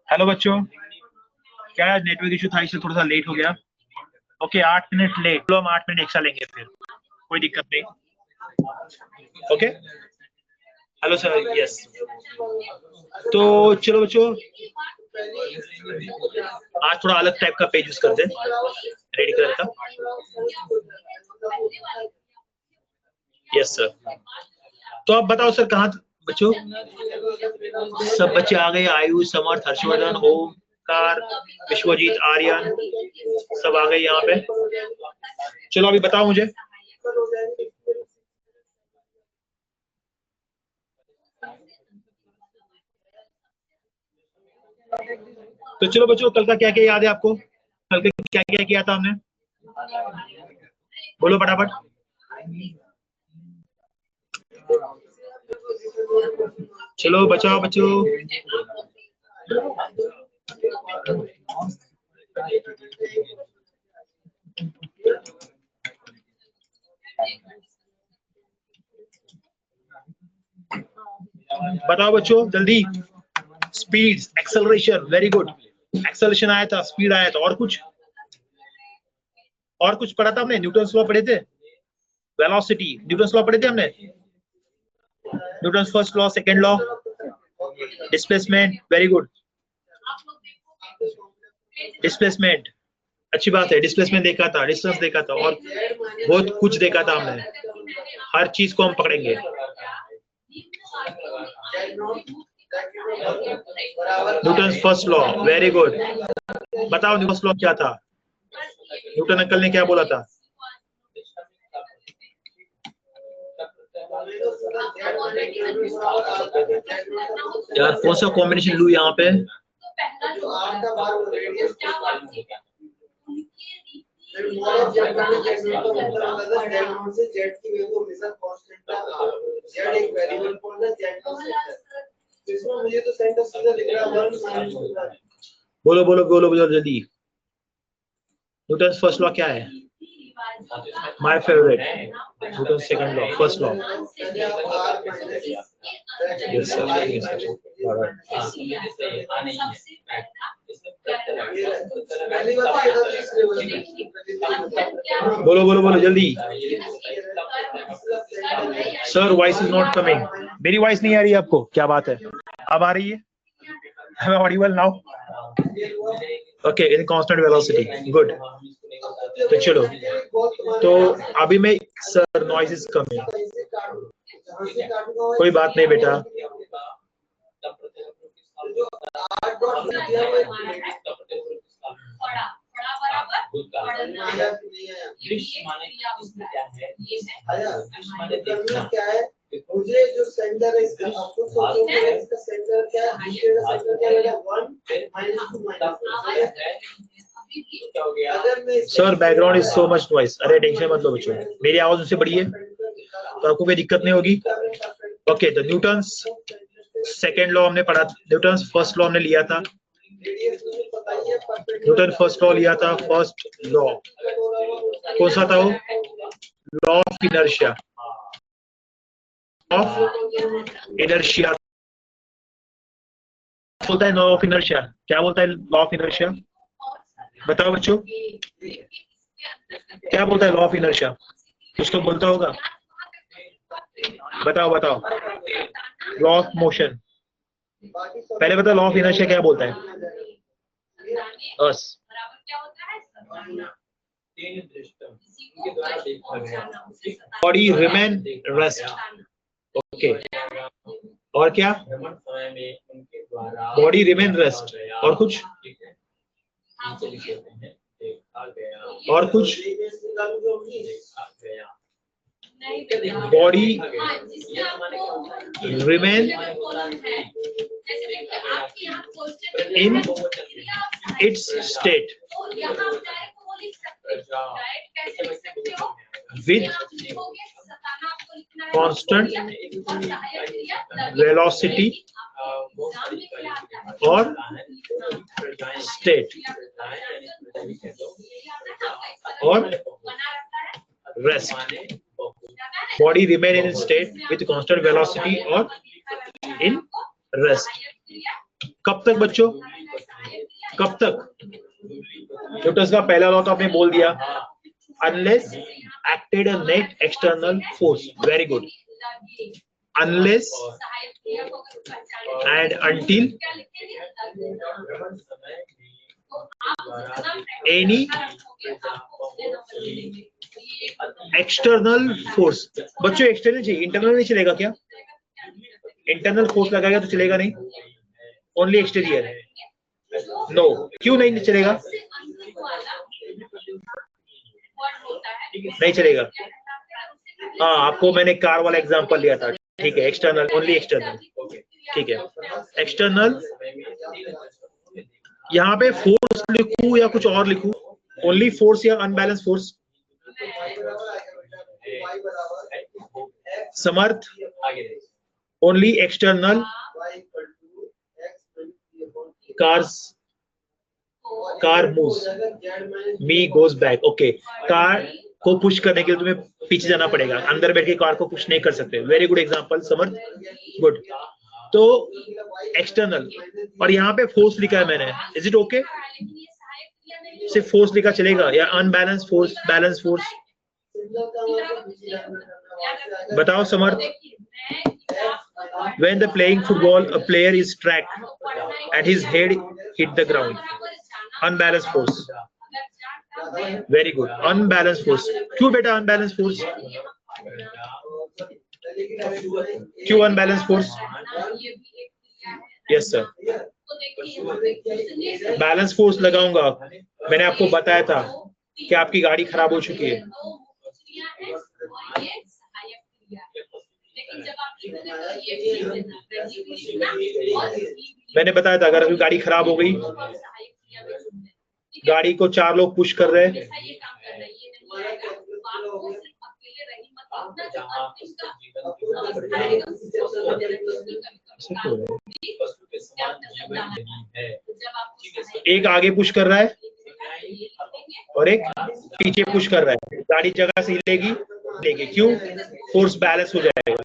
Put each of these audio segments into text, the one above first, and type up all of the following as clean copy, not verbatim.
Hello बच्चों, क्या network issue था इसलिए थोड़ा सा लेट हो गया। ओके 8 मिनट लेट, तो हम 8 मिनट एक्स्ट्रा लेंगे फिर, कोई दिक्कत नहीं। Okay hello sir, yes. तो चलो बच्चों, आज थोड़ा अलग टाइप का पेज यूज करते हैं, रेड कलर का। Yes sir. तो आप बताओ सर, कहाँ बच्चों? सब बच्चे आ गए, आयुष, समर्थ, हर्षवर्धन, ओमकार, विश्वजीत, आर्यन, सब आ गए यहाँ पे। चलो अभी बताओ मुझे। तो चलो बच्चों, कल का क्या क्या याद है आपको? कल का क्या क्या किया था हमने? बोलो फटाफट। चलो बचाओ बच्चों। बताओ बच्चों जल्दी। Speed, acceleration, very good. Acceleration आया था, स्पीड आया था, और कुछ? और कुछ पढ़ा था हमने? न्यूटन्स लॉ पढ़े थे, वेलोसिटी, न्यूटन्स लॉ पढ़े थे हमने, Newton's first law, second law, displacement, very good. Displacement, अच्छी बात है, डिस्प्लेसमेंट देखा था, डिस्टेंस देखा था, और बहुत कुछ देखा था हमने। हर चीज को हम पकड़ेंगे। Newton's first law, very good. बताओ न्यूटन्स लॉ क्या था? न्यूटन अंकल ने क्या बोला था? यार कौन सा कॉम्बिनेशन लू यहाँ पे? बोलो बोलो बोलो बोलो जल्दी। न्यूटन्स फर्स्ट लॉ क्या है? My favourite, Newton second law, first law. Yes sir, yes sir. बोलो बोलो बोलो जल्दी। Sir voice is not coming. मेरी वॉइस नहीं आ रही है आपको? क्या बात है, अब आ रही है? Am I audible now? Okay, in constant velocity, good. तो चलो, तो अभी मैं सर नॉइज इज कमिंग। कोई बात नहीं बेटा। मुझे जो सेंटर है इसका, आपको सोचोगे इसका सेंटर क्या है, हाइट का सेंटर क्या है? 1 - 2 sir background is so much noise. अरे टेंशन मत लो बच्चों, मेरी आवाज उनसे बड़ी है तो आपको कोई दिक्कत नहीं होगी। ओके, तो न्यूटन्स सेकेंड लॉ हमने पढ़ा, न्यूटन्स फर्स्ट लॉ हमने लिया था। न्यूटन फर्स्ट लॉ लिया था, फर्स्ट लॉ कौन सा था वो? Law of inertia, of inertia बोलता है। लॉ ऑफ इनर्शिया क्या बोलता है? लॉ ऑफ इनर्शिया बताओ बच्चों, क्या बोलता है लॉ ऑफ इनर्शिया? कुछ तो बोलता होगा, बताओ बताओ। लॉ ऑफ मोशन, पहले बताओ लॉ ऑफ इनर्शिया क्या बोलता है? बस बॉडी रिमेन रेस्ट। ओके, और क्या? बॉडी रिमेन रेस्ट, और कुछ? और कुछ? Body remain in its state with constant velocity or state or rest। Body remain in state with constant velocity और इन रेस्ट। कब तक बच्चों, कब तक? न्यूटन का पहला लॉ तो आपने बोल दिया, unless acted a net external force. Very good. Unless and until any external force। बच्चों एक्सटर्नल चाहिए, इंटरनल नहीं चलेगा क्या? इंटरनल फोर्स लगाएगा तो चलेगा नहीं, ओनली एक्सटीरियर। नो, क्यों नहीं चलेगा? नहीं चलेगा। हाँ, आपको मैंने कार वाला एग्जांपल लिया था, ठीक है, एक्सटर्नल, ओनली एक्सटर्नल, ठीक है। एक्सटर्नल, यहाँ पे फोर्स लिखूं या कुछ और लिखूं? ओनली फोर्स या unbalance force? Samarth, only external cars, car moves, me goes back. Okay, car को पुश करने के लिए तुम्हें पीछे जाना पड़ेगा, अंदर बैठ के कार को पुश नहीं कर सकते। वेरी गुड एग्जांपल समर्थ, गुड। तो एक्सटर्नल, और यहाँ पे फोर्स लिखा है मैंने, इज इट ओके? सिर्फ फोर्स लिखा चलेगा या अनबैलेंस फोर्स, बैलेंस फोर्स? बताओ समर्थ। When the playing football, a player is tracked and his head hit the ground. Unbalanced force. Very good. Unbalanced force. क्यों बेटा unbalanced force? क्यों unbalanced force? Yes sir. Balance force लगाऊंगा, मैंने आपको बताया था कि आपकी गाड़ी खराब हो चुकी है। मैंने बताया था अगर अभी गाड़ी खराब हो गई, गाड़ी को 4 लोग पुश कर रहे हैं, एक आगे पुश कर रहा है और एक पीछे पुश कर रहा है, गाड़ी जगह से हिलेगी लेगी, क्यों? फोर्स बैलेंस हो जाएगा।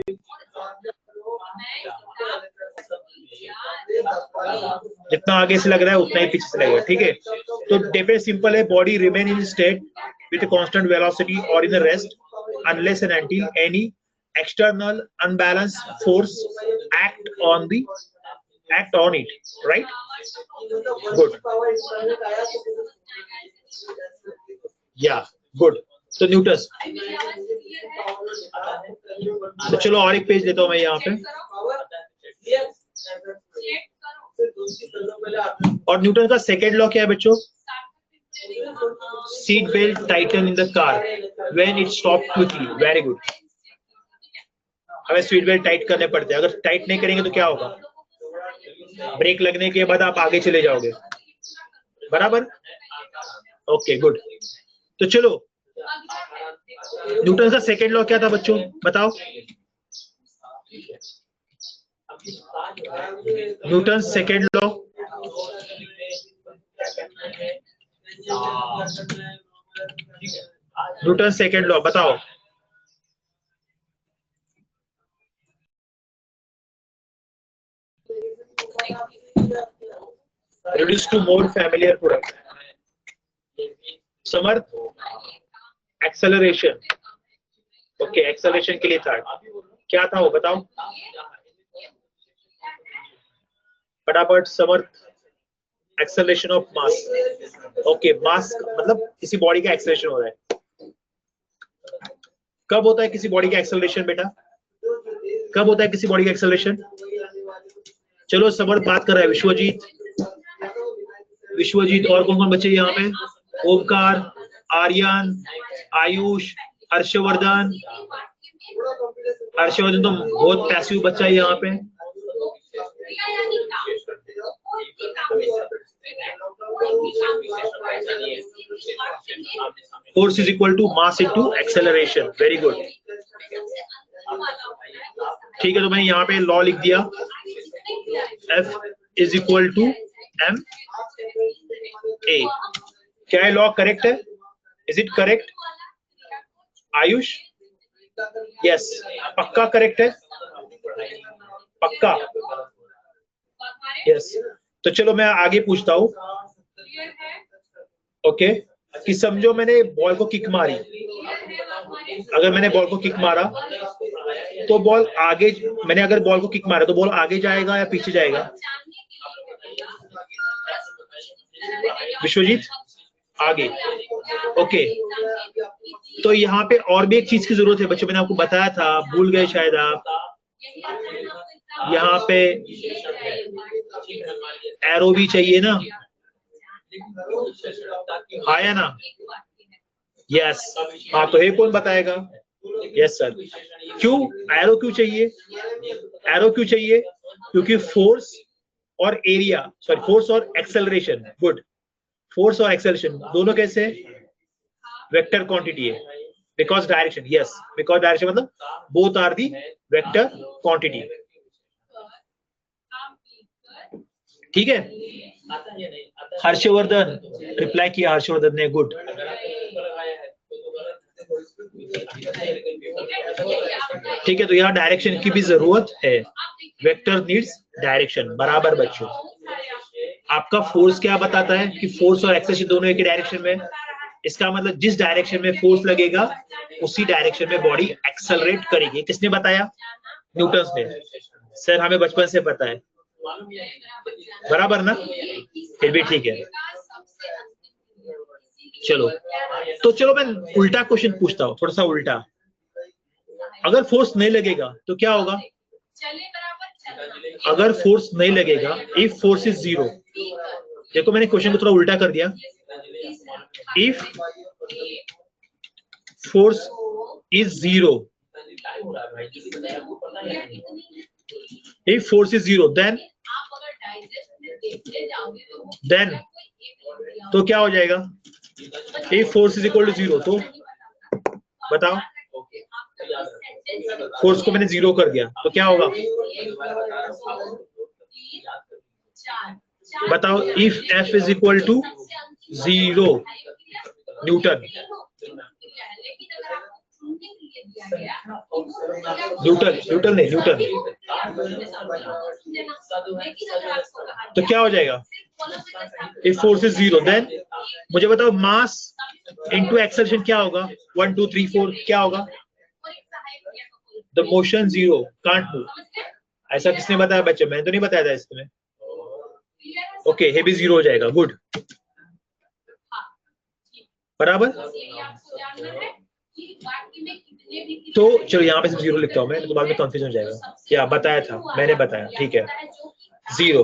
जितना आगे से लग रहा है उतना ही पीछे से लगेगा, ठीक है। तो डेफिनेट सिंपल है, body remain in state with constant velocity और in rest unless and until any external unbalanced force act on it, right? Good. Yeah, good. तो न्यूटन, तो चलो और एक पेज लेता हूं मैं यहाँ पे। और न्यूटन का सेकेंड लॉ क्या है बच्चों? Seat belt Titan in the car when it stop quickly. Very good. हमें सीट बेल्ट टाइट करने पड़ते हैं, अगर टाइट नहीं करेंगे तो क्या होगा? ब्रेक लगने के बाद आप आगे चले जाओगे, बराबर? Okay good. तो चलो न्यूटन का सेकेंड लॉ क्या था बच्चों, बताओ? Newton second law, Newton second law बताओ। Reduce to more familiar product. Samarth, acceleration. Okay, acceleration के लिए था, क्या था वो बताओ फटाफट Samarth. Acceleration of mass. Okay, mass मतलब किसी बॉडी का एक्सेलरेशन हो रहा है। कब होता है किसी बॉडी का एक्सेलरेशन बेटा? कब होता है किसी बॉडी का एक्सेलरेशन? चलो समर्थ बात कर रहा है। विश्वजीत, विश्वजीत और कौन कौन बच्चे यहाँ पे? ओमकार, आर्यन, आयुष, हर्षवर्धन। हर्षवर्धन तो बहुत पैसिव बच्चा है यहाँ पे। Force is equal to mass into acceleration. Very good, ठीक है। तो मैंने यहाँ पे लॉ लिख दिया, F is equal to m a। क्या है लॉ? करेक्ट है? Is it correct Ayush? Yes, पक्का करेक्ट है, पक्का। यस, तो चलो मैं आगे पूछता हूँ। ओके, कि समझो मैंने बॉल को किक मारी, अगर मैंने बॉल को किक मारा तो बॉल आगे, मैंने अगर बॉल को किक मारा तो बॉल आगे जाएगा या पीछे जाएगा? विश्वजीत, आगे। ओके, तो यहाँ पे और भी एक चीज की जरूरत है बच्चों, मैंने आपको बताया था, भूल गए शायद आप। यहाँ पे एरो भी चाहिए ना, आया ना? यस, हाँ, तो ये कौन बताएगा? Yes sir. क्यों एरो क्यों चाहिए? एरो क्यों चाहिए? क्योंकि फोर्स और एरिया, सॉरी फोर्स और एक्सेलरेशन, गुड, फोर्स और एक्सेलरेशन दोनों कैसे वेक्टर क्वांटिटी है, because direction, yes, because direction मतलब both are the vector quantity. ठीक है, हर्षवर्धन रिप्लाई किया, हर्षवर्धन ने, गुड। ठीक है, तो यहाँ डायरेक्शन की भी जरूरत है, वेक्टर नीड्स डायरेक्शन, बराबर बच्चों। आपका फोर्स क्या बताता है कि फोर्स और एक्सेलरेशन दोनों एक ही डायरेक्शन में, इसका मतलब जिस डायरेक्शन में फोर्स लगेगा उसी डायरेक्शन में बॉडी एक्सेलरेट करेगी। किसने बताया? न्यूटन ने। सर हमें बचपन से पता है, बराबर ना? फिर भी ठीक है, चलो। तो चलो मैं उल्टा क्वेश्चन पूछता हूँ, थोड़ा सा उल्टा। अगर फोर्स नहीं लगेगा तो क्या होगा? अगर फोर्स नहीं लगेगा, इफ फोर्स इज जीरो, देखो मैंने क्वेश्चन को थोड़ा उल्टा कर दिया। If force is zero, if force is zero, then तो क्या हो जाएगा? if force is equal to zero, तो बताओ, फोर्स को मैंने जीरो कर दिया तो क्या होगा? बताओ, if F is equal to zero Newton, Newton नहीं, न्यूटन, तो क्या हो जाएगा? If force is zero, then मुझे बताओ मास इनटू एक्सेलरेशन क्या होगा? 1 2 3 4 क्या होगा? The motion zero, can't move. ऐसा किसने बताया बच्चे? मैंने तो नहीं बताया था इसमें। ओके, ये भी जीरो हो जाएगा, गुड, बराबर। तो चलो यहाँ पे सिर्फ जीरो लिखता हूँ मैं, तो बाद में कंफ्यूजन हो जाएगा। क्या बताया था? मैंने बताया, ठीक है, जीरो।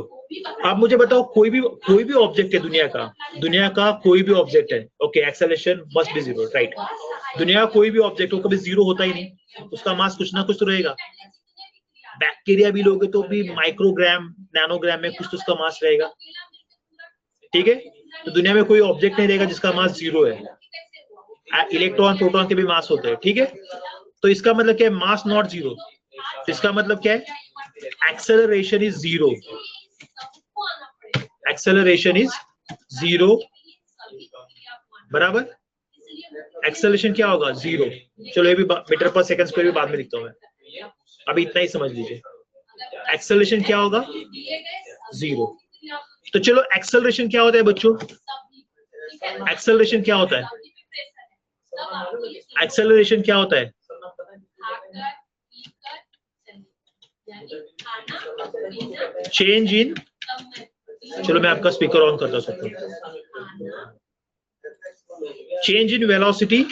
अब मुझे बताओ कोई भी ऑब्जेक्ट है दुनिया का कोई भी ऑब्जेक्ट है, okay, acceleration must be zero, right. दुनिया का कोई भी ऑब्जेक्ट हो, कभी जीरो होता ही नहीं, उसका मास कुछ ना कुछ तो रहेगा। बैक्टीरिया भी लोगे तो भी माइक्रोग्राम नैनोग्राम में कुछ तो उसका मास रहेगा, ठीक है। तो दुनिया में कोई ऑब्जेक्ट नहीं रहेगा जिसका मास जीरो है। इलेक्ट्रॉन प्रोटॉन के भी मास होते हैं, ठीक है। तो इसका मतलब क्या है? मास नॉट जीरो। इसका मतलब क्या है? Acceleration is zero, acceleration is zero, बराबर। एक्सेलरेशन क्या होगा? जीरो। चलो ये भी मीटर पर सेकंड स्क्वायर भी बाद में लिखता हूं मैं, अभी इतना ही समझ लीजिए। एक्सेलरेशन क्या होगा? जीरो। तो चलो एक्सेलरेशन क्या होता है बच्चों? एक्सेलरेशन क्या होता है? एक्सेलरेशन क्या होता है? चेंज इन, चलो मैं आपका स्पीकर ऑन करता हूं। Change in velocity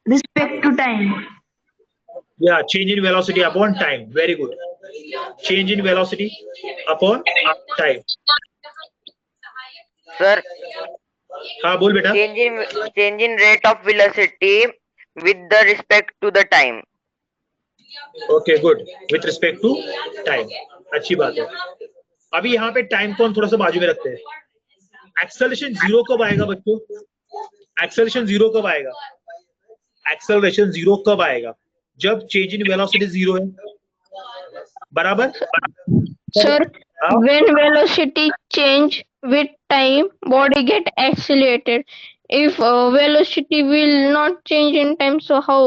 respect to time. Yeah, change in velocity upon time. Very good. Change in velocity upon time. Sir, हाँ बोल बेटा। change in rate of velocity with the respect to the time. Okay, good. With respect to time. अच्छी बात है। अभी यहाँ पे time को हम थोड़ा सा बाजू में रखते हैं। एक्सेलरेशन जीरो कब आएगा बच्चों? एक्सेलरेशन जीरो कब आएगा? एक्सेलरेशन जीरो कब आएगा? जब चेंज इन वेलोसिटी जीरो है, बराबर। Sir, when velocity change with time, body get accelerated. If velocity will not change in time, so how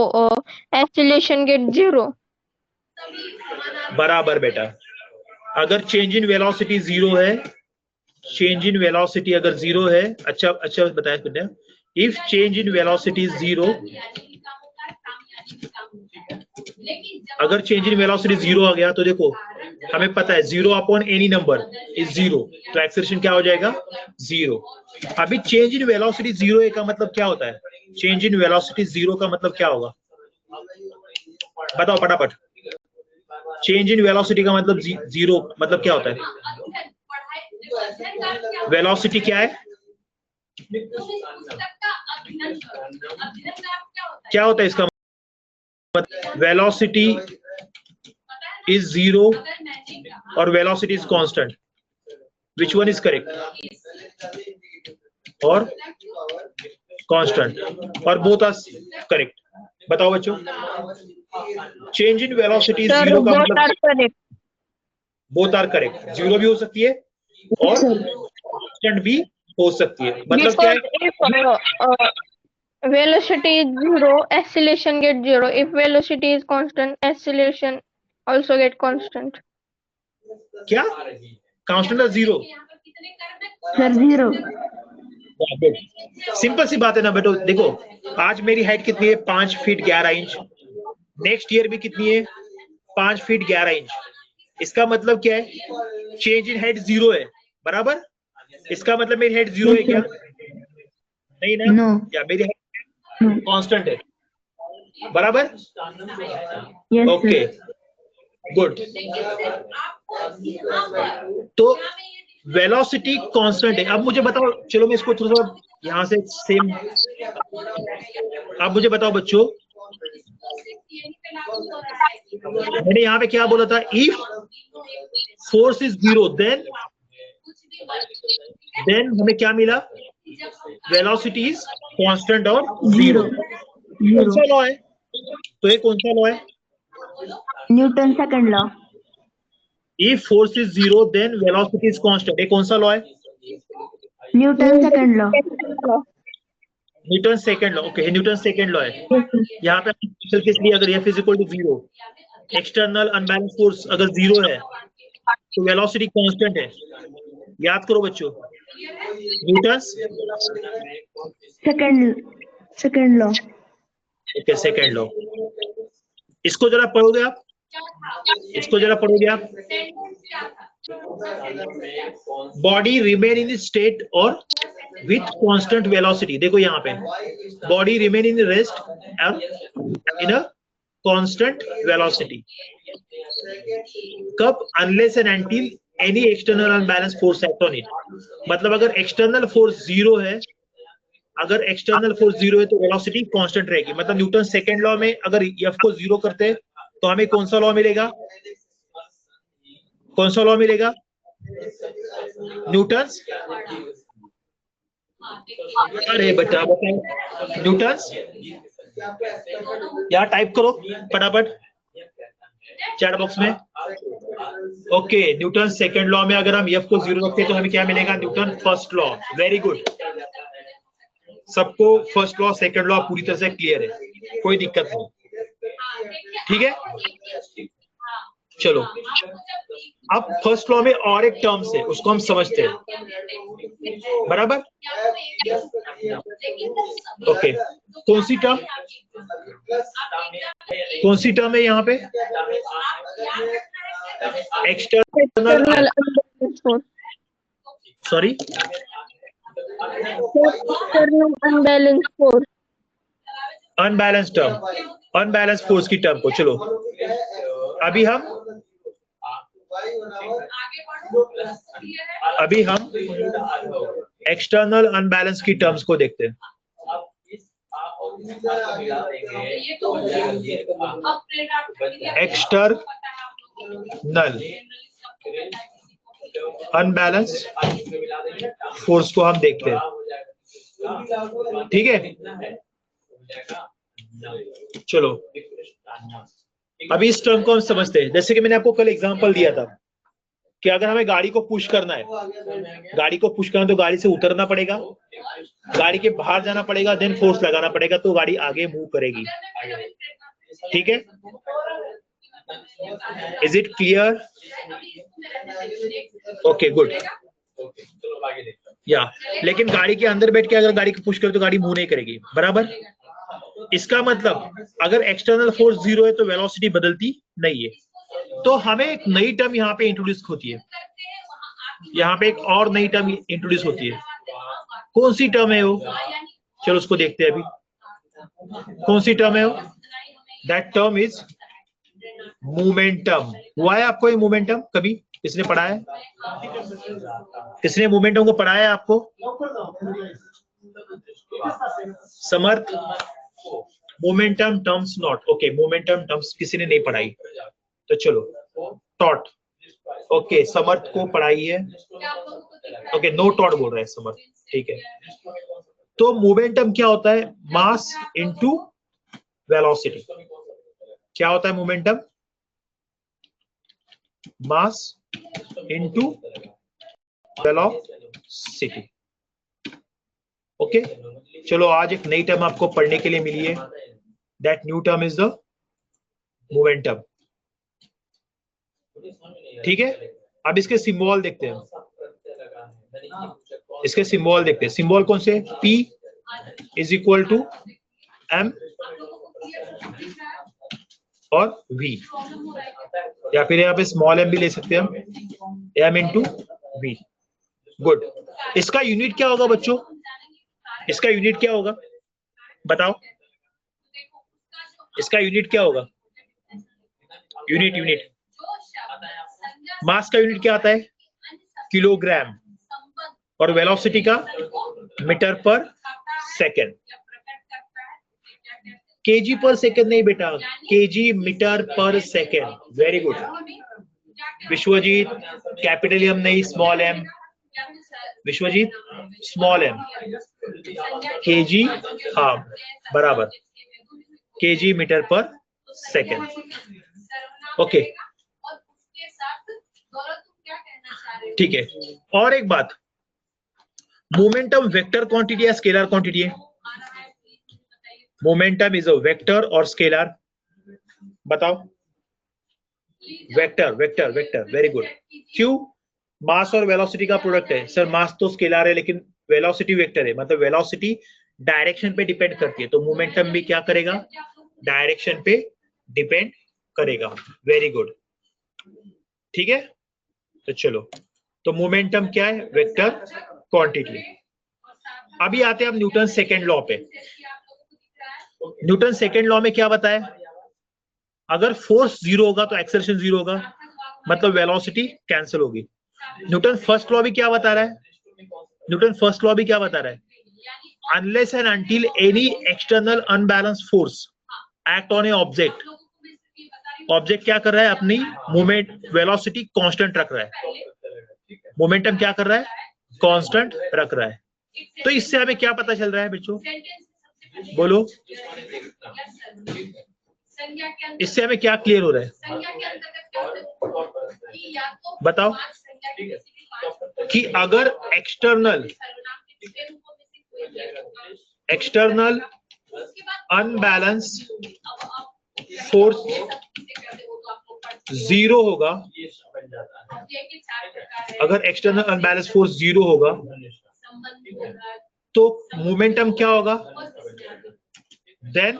acceleration get zero? बराबर बेटा, अगर चेंज इन वेलोसिटी जीरो है, change in velocity अगर zero है, अच्छा अच्छा बताया तुमने, if change in velocity zero, अगर चेंज इन वेलोसिटी जीरो आ गया तो देखो हमें पता है zero upon any number is zero, तो एक्सेलरेशन क्या हो जाएगा, जीरो। अभी चेंज इन वेलोसिटी जीरो का मतलब क्या होता है, चेंज इन वेलोसिटी जीरो का मतलब क्या होगा, बताओ फटाफट। चेंज इन वेलोसिटी का मतलब जीरो मतलब क्या होता है, वेलोसिटी क्या है, क्या होता है इसका वेलोसिटी इज जीरो और velocity is constant, which one is correct, और कांस्टेंट, और बोथ आर करेक्ट, बताओ बच्चों। चेंज इन वेलोसिटी जीरो का मतलब बोथ आर करेक्ट, जीरो भी हो सकती है और कांस्टेंट भी हो सकती है, मतलब क्या है, velocity is zero, acceleration get zero. If velocity is constant, acceleration also get constant. क्या कांस्टेंट है जीरो, सर जीरो। सिंपल सी बात है ना बेटो, देखो आज मेरी हाइट कितनी है, 5 फीट 11 इंच, नेक्स्ट ईयर भी कितनी है, 5 फीट 11 इंच। इसका मतलब क्या है, चेंज इन हाइट जीरो है, बराबर, इसका मतलब मेरी हाइट जीरो है क्या, नहीं ना, नो। क्या मेरी हाइट कांस्टेंट है, बराबर, यस ओके गुड। तो वेलोसिटी कांस्टेंट है। अब मुझे बताओ, चलो मैं इसको थोड़ा सा यहां से सेम, अब मुझे बताओ बच्चों, मैंने यहाँ पे क्या बोला था, if force is zero then हमें क्या मिला, वेलोसिटी इज कांस्टेंट और जीरो। कौन सा लॉ है, तो ये कौन सा लॉ है, Newton second law. If force is zero then velocity is constant, ये कौन सा लॉ है, Newton second law. Newton second law, okay Newton second law है। यहाँ पे स्पेशल केस लिए, अगर F is equal to zero, external unbalance force अगर जीरो है तो वेलोसिटी कांस्टेंट है, याद करो बच्चों, Newton second law. Okay second law. इसको जरा पढ़ोगे आप, इसको जरा पढ़ोगे आप, बॉडी रिमेन इन स्टेट और विथ कांस्टेंट वेलोसिटी, देखो यहाँ पे body remain in rest in a constant velocity, कब, unless and until any external unbalance force act on it, मतलब अगर एक्सटर्नल फोर्स जीरो है, अगर एक्सटर्नल फोर्स जीरो है तो वेलोसिटी कांस्टेंट रहेगी। मतलब न्यूटन सेकंड लॉ में अगर F को जीरो करते हैं तो हमें कौन सा लॉ मिलेगा, कौन सा लॉ मिलेगा, न्यूटन, अरे बेटा बताओ, न्यूटन, यहाँ टाइप करो फटाफट चैट बॉक्स में, ओके न्यूटन सेकंड लॉ में अगर हम F को जीरो रखते हैं तो हमें क्या मिलेगा, Newton first law, very good, सबको फर्स्ट लॉ सेकंड लॉ पूरी तरह से क्लियर है, कोई दिक्कत नहीं, ठीक है। चलो अब फर्स्ट लॉ में और एक टर्म्स है, उसको हम समझते हैं, बराबर, ओके कौन सी टर्म, कौन सी टर्म है यहाँ पे, external, sorry unbalance force, unbalance term, unbalance force की टर्म को, चलो अभी हम एक्सटर्नल अनबैलेंस की टर्म्स को देखते हैं। एक्सटर्नल अनबैलेंस फोर्स को हम देखते हैं, ठीक है। चलो अभी इस टर्म को हम समझते हैं, जैसे कि मैंने आपको कल एग्जांपल दिया था कि अगर हमें गाड़ी को पुश करना है, गाड़ी को पुश करना है तो गाड़ी से उतरना पड़ेगा, गाड़ी के बाहर जाना पड़ेगा, देन फोर्स लगाना पड़ेगा, तो गाड़ी आगे मूव करेगी। ठीक है, is it clear? Okay good. या लेकिन गाड़ी के अंदर बैठ के अगर गाड़ी को पुश करे तो गाड़ी मूव नहीं करेगी, बराबर। इसका मतलब अगर एक्सटर्नल फोर्स 0 है तो वेलोसिटी बदलती नहीं है। तो हमें एक नई टर्म यहाँ पे इंट्रोड्यूस होती है, यहाँ पे एक और नई टर्म इंट्रोड्यूस होती है। कौन सी टर्म है वो? चलो उसको देखते हैं अभी। कौन सी टर्म है वो? That term is momentum. हुआ है आपको ये मोमेंटम कभी? किसने पढ़ा है? किसने मोमेंटम को पढ़ाया है आपको? Samarth? Momentum terms not okay, momentum terms किसी ने नहीं पढ़ाई, तो चलो टॉट। ओके समर्थ को पढ़ाई है। ओके नो टॉट बोल रहा है समर्थ, ठीक है। तो मोमेंटम क्या होता है? Mass into velocity. क्या होता है momentum? Mass into velocity. Okay चलो आज एक नई टर्म आपको पढ़ने के लिए मिली है, that new term is the momentum. ठीक है, अब इसके सिंबल देखते हैं। इसके सिंबल देखते हैं। सिंबल कौन से? P is equal to M और V, या फिर यहाँ पे स्मॉल m भी ले सकते हैं हम, M इंटू V। गुड। इसका यूनिट क्या होगा बच्चों? इसका यूनिट क्या होगा बताओ? इसका यूनिट क्या होगा? यूनिट मास का यूनिट क्या आता है? किलोग्राम, और वेलोसिटी का मीटर पर सेकंड। केजी पर सेकंड नहीं बेटा, kg metre per second. Very good Vishwajeet, capital M नहीं small M. Vishwajeet small M, kg, हाँ बराबर, kg metre per second. Okay ठीक है। और एक बात, मोमेंटम वेक्टर क्वांटिटी या स्केलर क्वांटिटी है? मोमेंटम इज अ वेक्टर और स्केलर? बताओ। Vector vector vector, very good. क्यों? मास और वेलोसिटी का प्रोडक्ट है। सर मास तो स्केलर है लेकिन वेलोसिटी वेक्टर है, मतलब वेलोसिटी डायरेक्शन पे डिपेंड करती है, तो मोमेंटम भी क्या करेगा? डायरेक्शन पे डिपेंड करेगा। वेरी गुड, ठीक है। तो चलो, तो मोमेंटम क्या है? Vector quantity. अभी आते हैं हम न्यूटन सेकेंड लॉ पे। न्यूटन सेकेंड लॉ में क्या बताया? अगर फोर्स 0 होगा तो एक्सेलरेशन 0 होगा, मतलब वेलोसिटी कैंसिल होगी। न्यूटन फर्स्ट लॉ भी क्या बता रहा है? न्यूटन फर्स्ट लॉ भी क्या बता रहा है? Unless and until any external unbalance force act on A object, object क्या कर रहा है? अपनी मूवमेंट वेलोसिटी कांस्टेंट रख रहा है। मोमेंटम क्या कर रहा है? कांस्टेंट रख रहा है। तो इससे हमें क्या पता चल रहा है बच्चों? बोलो, इससे हमें क्या क्लियर हो रहा है? बताओ कि अगर एक्सटर्नल अनबैलेंस फोर्स 0 होगा, अगर एक्सटर्नल अनबैलेंस फोर्स 0 होगा तो मोमेंटम क्या होगा? Then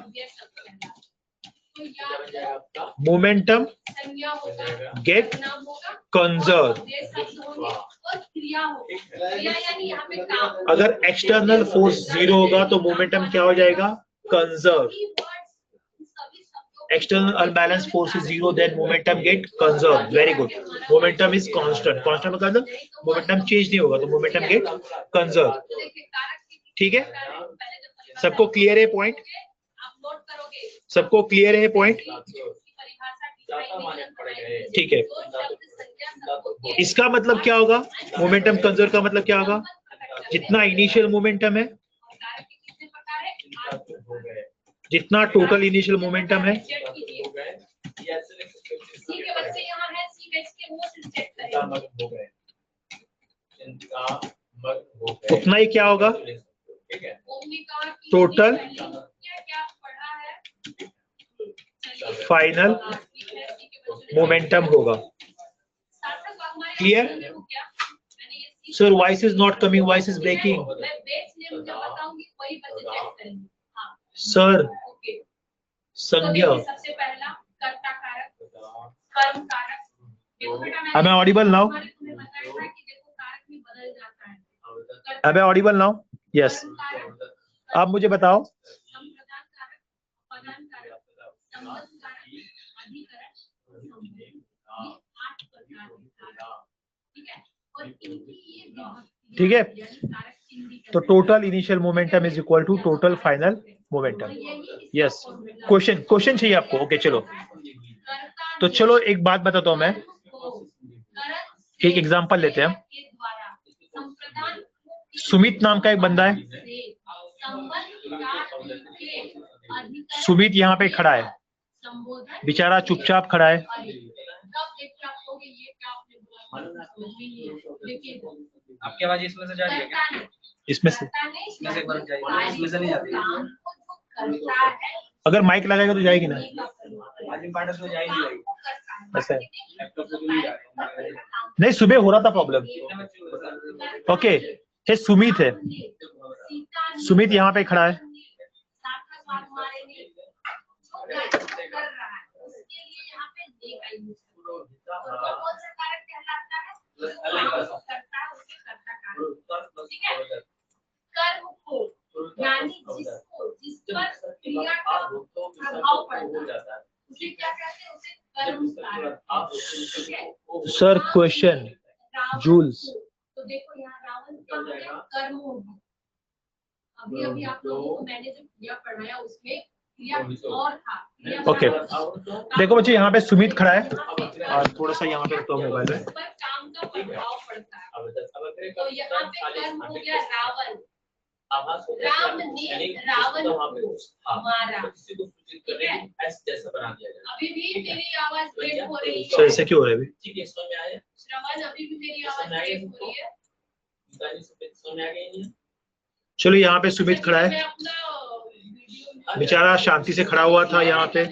momentum get conserve. अगर एक्सटर्नल फोर्स 0 होगा तो मोमेंटम क्या हो जाएगा? Conserve. External unbalance force is 0, then momentum get conserve. Very good. Momentum is constant, constant मतलब मोमेंटम चेंज नहीं होगा, तो मोमेंटम गेट कंजर्व। ठीक है, सबको क्लियर है पॉइंट? सबको क्लियर है पॉइंट? ठीक है, इसका मतलब क्या होगा? मोमेंटम कंजर्व का मतलब क्या होगा? जितना इनिशियल मोमेंटम है, जितना टोटल इनिशियल मोमेंटम है, उतना ही क्या होगा, टोटल फाइनल मोमेंटम होगा। Clear sir? Voice is not coming, voice is breaking sir. Sangya, am I audible now? Am I audible now? Yes. आप मुझे बताओ, ठीक है? तो total initial momentum is equal to total final momentum. Yes, question चाहिए आपको? Okay चलो, तो चलो एक बात बताता हूं मैं, एक एग्जांपल लेते हैं। सुमित नाम का एक बंदा है, सुमित यहाँ पे खड़ा है, बेचारा चुपचाप खड़ा है। आपकी आवाज इसमें से जा रही है क्या? इसमें से एक बार जाएगी, इसमें से नहीं जाती। अगर माइक लगाएगा तो जाएगी ना? आज पार्ट में जाएगी ऐसा है? नहीं, सुबह हो रहा था प्रॉब्लम। ओके, ये सुमित है, सुमित यहाँ पे खड़ा है, कर्म को, यानी जिसको, जिस पर क्रिया का प्रभाव पड़ता है उसे क्या कहते हैं? उसे कर्म कारक। सर क्वेश्चन जूल्स, तो देखो यहाँ रावण का कर्म होगी। अभी आप लोगों को मैंने जो क्रिया पढ़ाया उसमें क्रिया और था। ओके देखो बच्चे, यहाँ पे सुमित खड़ा है और थोड़ा सा यहाँ पे तो मोबाइल है, काम का प्रभाव पड़ता है। तो यहाँ पे कर्म हो गया रावण, राम ने रावण को मारा। अभी भी मेरी आवाज ब्रेक हो रही है। सर ऐसे क्यों हो रहा है अभी? श्रवण, अभी भी मेरी आवाज ब्रेक हो रही है। चलो यहाँ पे सुमित खड़ा है, बेचारा शांति से खड़ा हुआ था यहाँ पे,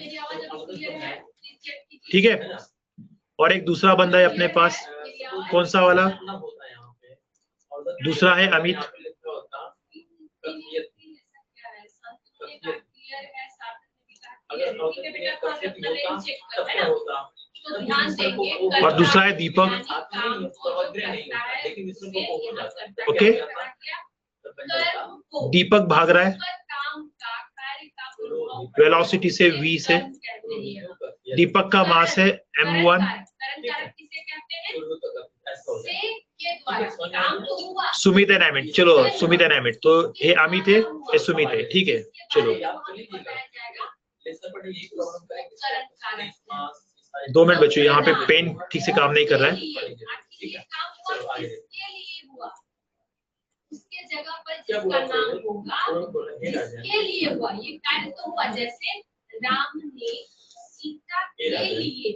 ठीक है? और एक दूसरा बंदा है अपने पास, कौन सा वाला? दूसरा है अमित। और दूसरा है दीपक। ओके, दीपक भाग रहा है वेलोसिटी से v से, दीपक का मास है m1। सुमित एंड अमित, चलो सुमित एंड अमित, तो ये अमित है, ये सुमित है, ठीक है? चलो 2 मिनट बच्चों, यहाँ पे पेन ठीक से काम नहीं कर रहा है। उसके जगह पर जिसका नाम होगा, जिसके लिए हुआ ये कार्य तो हुआ। जैसे राम ने सीता के लिए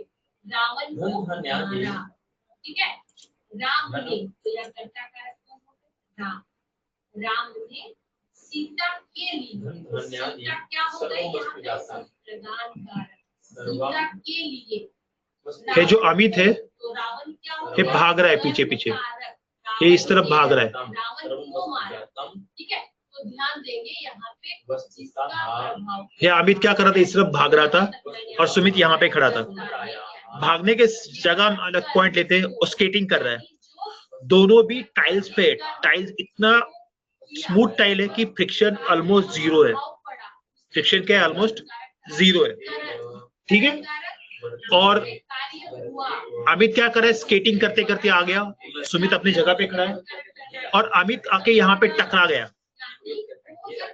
रावण को मारा, ठीक है? राम ने, तो यह कर्ता कारक कौन होगा? राम। राम ने सीता के लिए, सीता क्या हो गई यहाँ पे? प्रधान कारक। सीता के लिए ये जो अमित है तो रावण क्या हो? ये भाग रहा है पीछे पीछे, ये इस तरफ भाग रहा है, रावण को मारा, ठीक है? तो ध्यान देंगे यहाँ पे जिसका प्रभाव। ये अमित क्या कर रहा था? इस तरफ भाग रहा था और सुमित यहाँ पे खड़ा था। भागने के जगह अलग पॉइंट लेते हैं, और स्केटिंग कर रहा है। दोनों भी टाइल्स पे, टाइल्स इतना स्मूथ टाइल है कि फ्रिक्शन ऑलमोस्ट जीरो है, फ्रिक्शन क्या है? ऑलमोस्ट जीरो है, ठीक है? और अमित क्या कर रहा है? स्केटिंग करते करते आ गया, सुमित अपनी जगह पे खड़ा है और अमित आके यहाँ पे टकरा गया।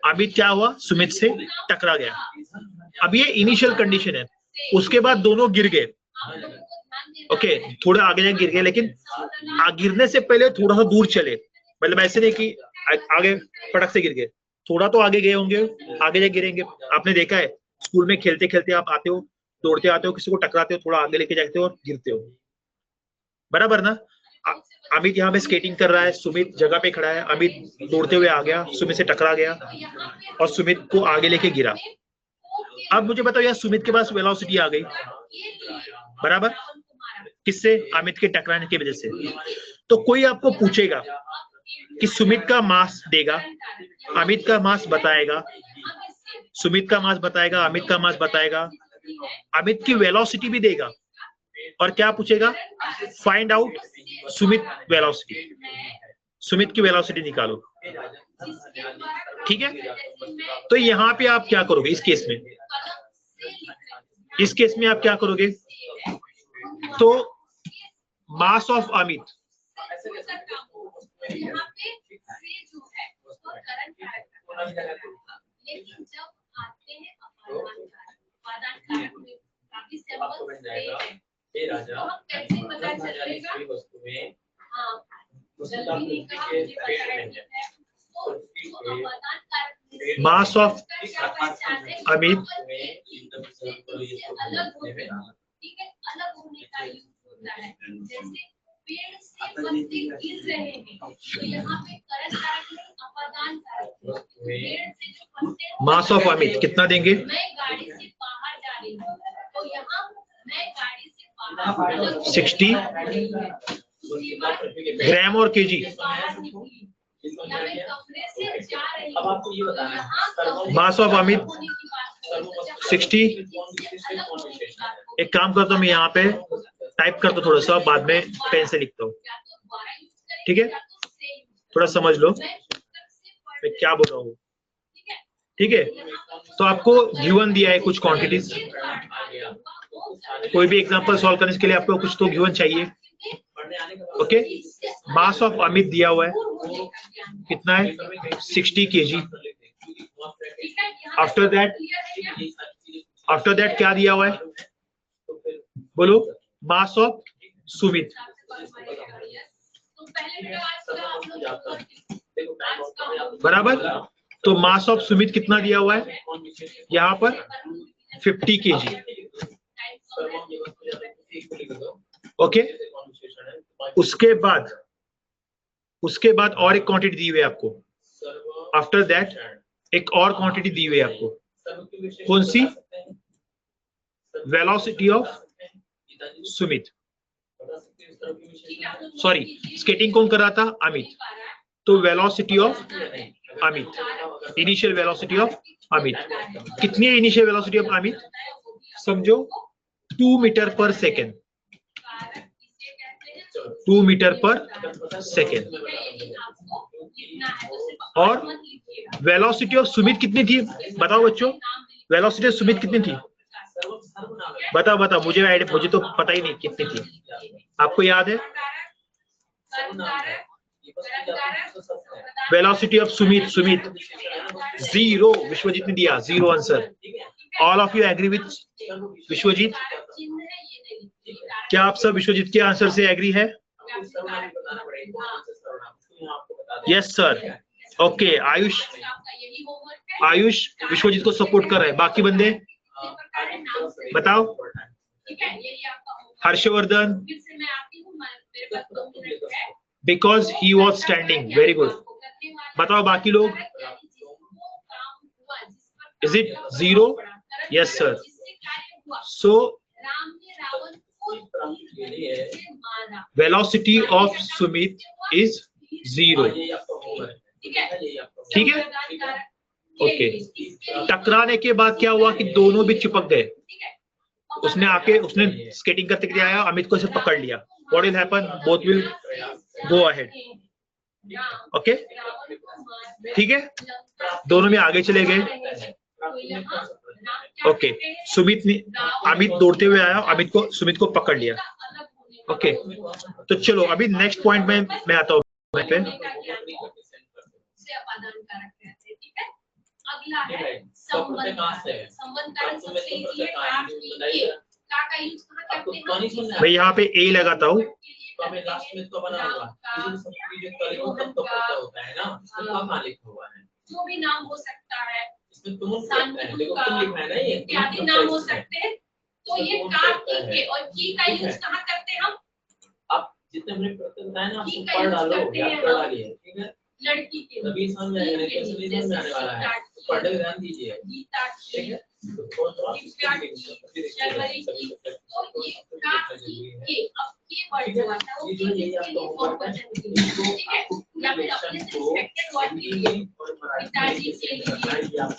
अमित क्या हुआ? सुमित से टकरा गया। अब ये इनिशियल कंडीशन है, उसके बाद दोनों गिर गए। ओके, थोड़े आगे जाके गिर गए, लेकिन गिरने से पहले थोड़ा सा दूर चले, मतलब ऐसे नहीं कि आगे पटक से गिर गए, थोड़ा तो आगे गए होंगे, आगे जाके गिरेंगे। आपने देखा है स्कूल में खेलते खेलते आप आते हो, दौड़ते आते हो, किसी को टकराते हो, थोड़ा आगे लेके जाते हो और गिरते हो, बराबर ना। अमित यहाँ पे स्केटिंग कर रहा है, सुमित जगह पे खड़ा है, अमित दौड़ते हुए आ गया, सुमित से टकरा गया और सुमित को आगे लेके गिरा। अब मुझे बताओ यार, सुमित के पास वेलोसिटी आ गई, बराबर, किससे? अमित के टकराने की वजह से। तो कोई आपको पूछेगा कि सुमित का मास देगा, अमित का मास बताएगा, सुमित का मास बताएगा, अमित का मास बताएगा, अमित की वेलोसिटी भी देगा, और क्या पूछेगा? Find out Sumit velocity, Sumit की वेलोसिटी निकालो। ठीक है, तो यहां पे आप क्या करोगे इस केस में? इस केस में आप क्या करोगे? तो मास ऑफ अमित, लेकिन जब आते हैं अपादान कारक में काफी सिंपल है, तो हम कैसे पता चलेगा? हाँ, जल्दी नहीं कहा, मुझे पता नहीं है। तो अपादान कारक में मास ऑफ अमित अलग होते हैं, ठीक है, अलग होने का यूज होता है। जैसे पेड़ से पत्ते गिर रहे हैं, तो यहाँ पे करंट कारक नहीं, अपादान कारक है। पेड़ से जो पत्ते हैं, मास ऑफ अमित कितना देंगे? मैं गाड़ी से बाहर जा रही हूँ, तो यहाँ मैं गाड़ी से बाहर 60 ग्राम और केजी। बाहर निकली, या मैं कमरे से जा रही हूँ, मास ऑफ अमित 60। एक काम करता हूँ, मैं यहाँ पे टाइप करता हूँ थोड़ा सा, बाद में पेन से लिखता हूँ, ठीक है? थोड़ा समझ लो मैं क्या बोल रहा हूँ, ठीक है? तो आपको गिवन दिया है कुछ क्वांटिटीज, कोई भी एग्जांपल सॉल्व करने के लिए आपको कुछ तो गिवन चाहिए, ओके? मास ऑफ अमित दिया हुआ है, कितना है? 60 kg। आफ्टर दैट क्या दिया हुआ है? बोलो, मास ऑफ सुमित, बराबर। तो मास ऑफ सुमित कितना दिया हुआ है यहाँ पर? 50 kg, ओके? उसके बाद और एक क्वांटिटी दी हुई है आपको। आफ्टर दैट एक और क्वांटिटी दी हुई है आपको, कौन सी? Velocity of Sumit, sorry, skating कौन कर रहा था? अमित। तो velocity of Amit, initial velocity of Amit कितनी है? इनिशियल वेलोसिटी ऑफ अमित समझो 2 मीटर पर सेकेंड, 2 मीटर पर सेकेंड। और वेलोसिटी ऑफ सुमित कितनी थी? बताओ बच्चों, वेलोसिटी ऑफ सुमित कितनी थी? बताओ, मुझे तो पता ही नहीं कितनी थी, आपको याद है? वेलोसिटी ऑफ सुमित 0, विश्वजीत ने दिया 0 answer. All of you agree with Vishwajeet? क्या आप सब विश्वजीत के आंसर से एग्री है? Yes sir, okay. Ayush Vishwajeet को सपोर्ट कर रहे हैं, बाकी बंदे बताओ। Harshvardhan, because he was standing, very good. बताओ बाकी लोग, is it 0? Yes sir. So velocity of Sumit is 0, ठीक है? ओके। टकराने के बाद क्या हुआ कि दोनों भी चिपक गए। उसने स्केटिंग करते हुए आया, अमित को से पकड़ लिया। What will happen? Both will go ahead, okay? ठीक है, दोनों में आगे चले गए, ओके। अमित दौड़ते हुए आया, सुमित को पकड़ लिया, ओके? तो चलो अभी नेक्स्ट पॉइंट में मैं आता हूँ पे। अगला है संबंध कारक। सबसे इजी है, ग्राफ लीजिए, का यूज कहां करते हैं? मैं यहाँ पे ए लगाता हूँ, जो भी नाम हो सकता है, इत्यादि नाम हो सकते हैं। तो ये कार की है, और की का यूज कहाँ करते हैं हम? जितने हमने बताया ना, ठीक आपको है, पढ़ डालो, करते याद हैं कर हम। डालिए, ठीक है? लड़की के तभी समझ में आएगा, नहीं तो ऐसे नहीं समझ में आने वाला है। पढ़ने पे ध्यान दीजिए, गीता ठीक है? तो थोड़ा जनवरी की, तो ये का ये अब ये वर्ड जो आता है वो ये किसके आपका लिए होगा, फॉर पर्सन के लिए, ठीक है, या फिर अपने से रिस्पेक्टेड वर्ड के लिए, पिताजी के लिए,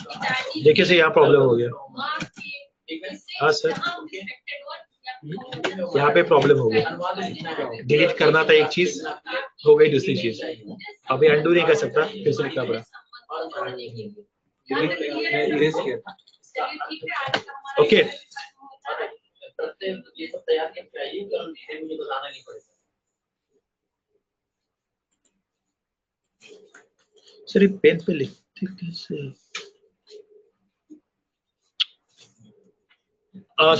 पिताजी देखिए सर यहाँ प्रॉब्लम हो गया, माँ के, इससे हाँ सर, जहाँ रिस्पेक्टेड वर्ड या यहाँ पे प्रॉब्लम हो गया, डिलीट करना था एक चीज, हो गई दूसरी चीज, अभी अंडू नहीं कर सकता, फिर से लिखना पड़ा। ओके, ये सब तैयार करके आइए, तो मुझे बताना नहीं पड़ेगा। सर ये पेन पे लिखते कैसे?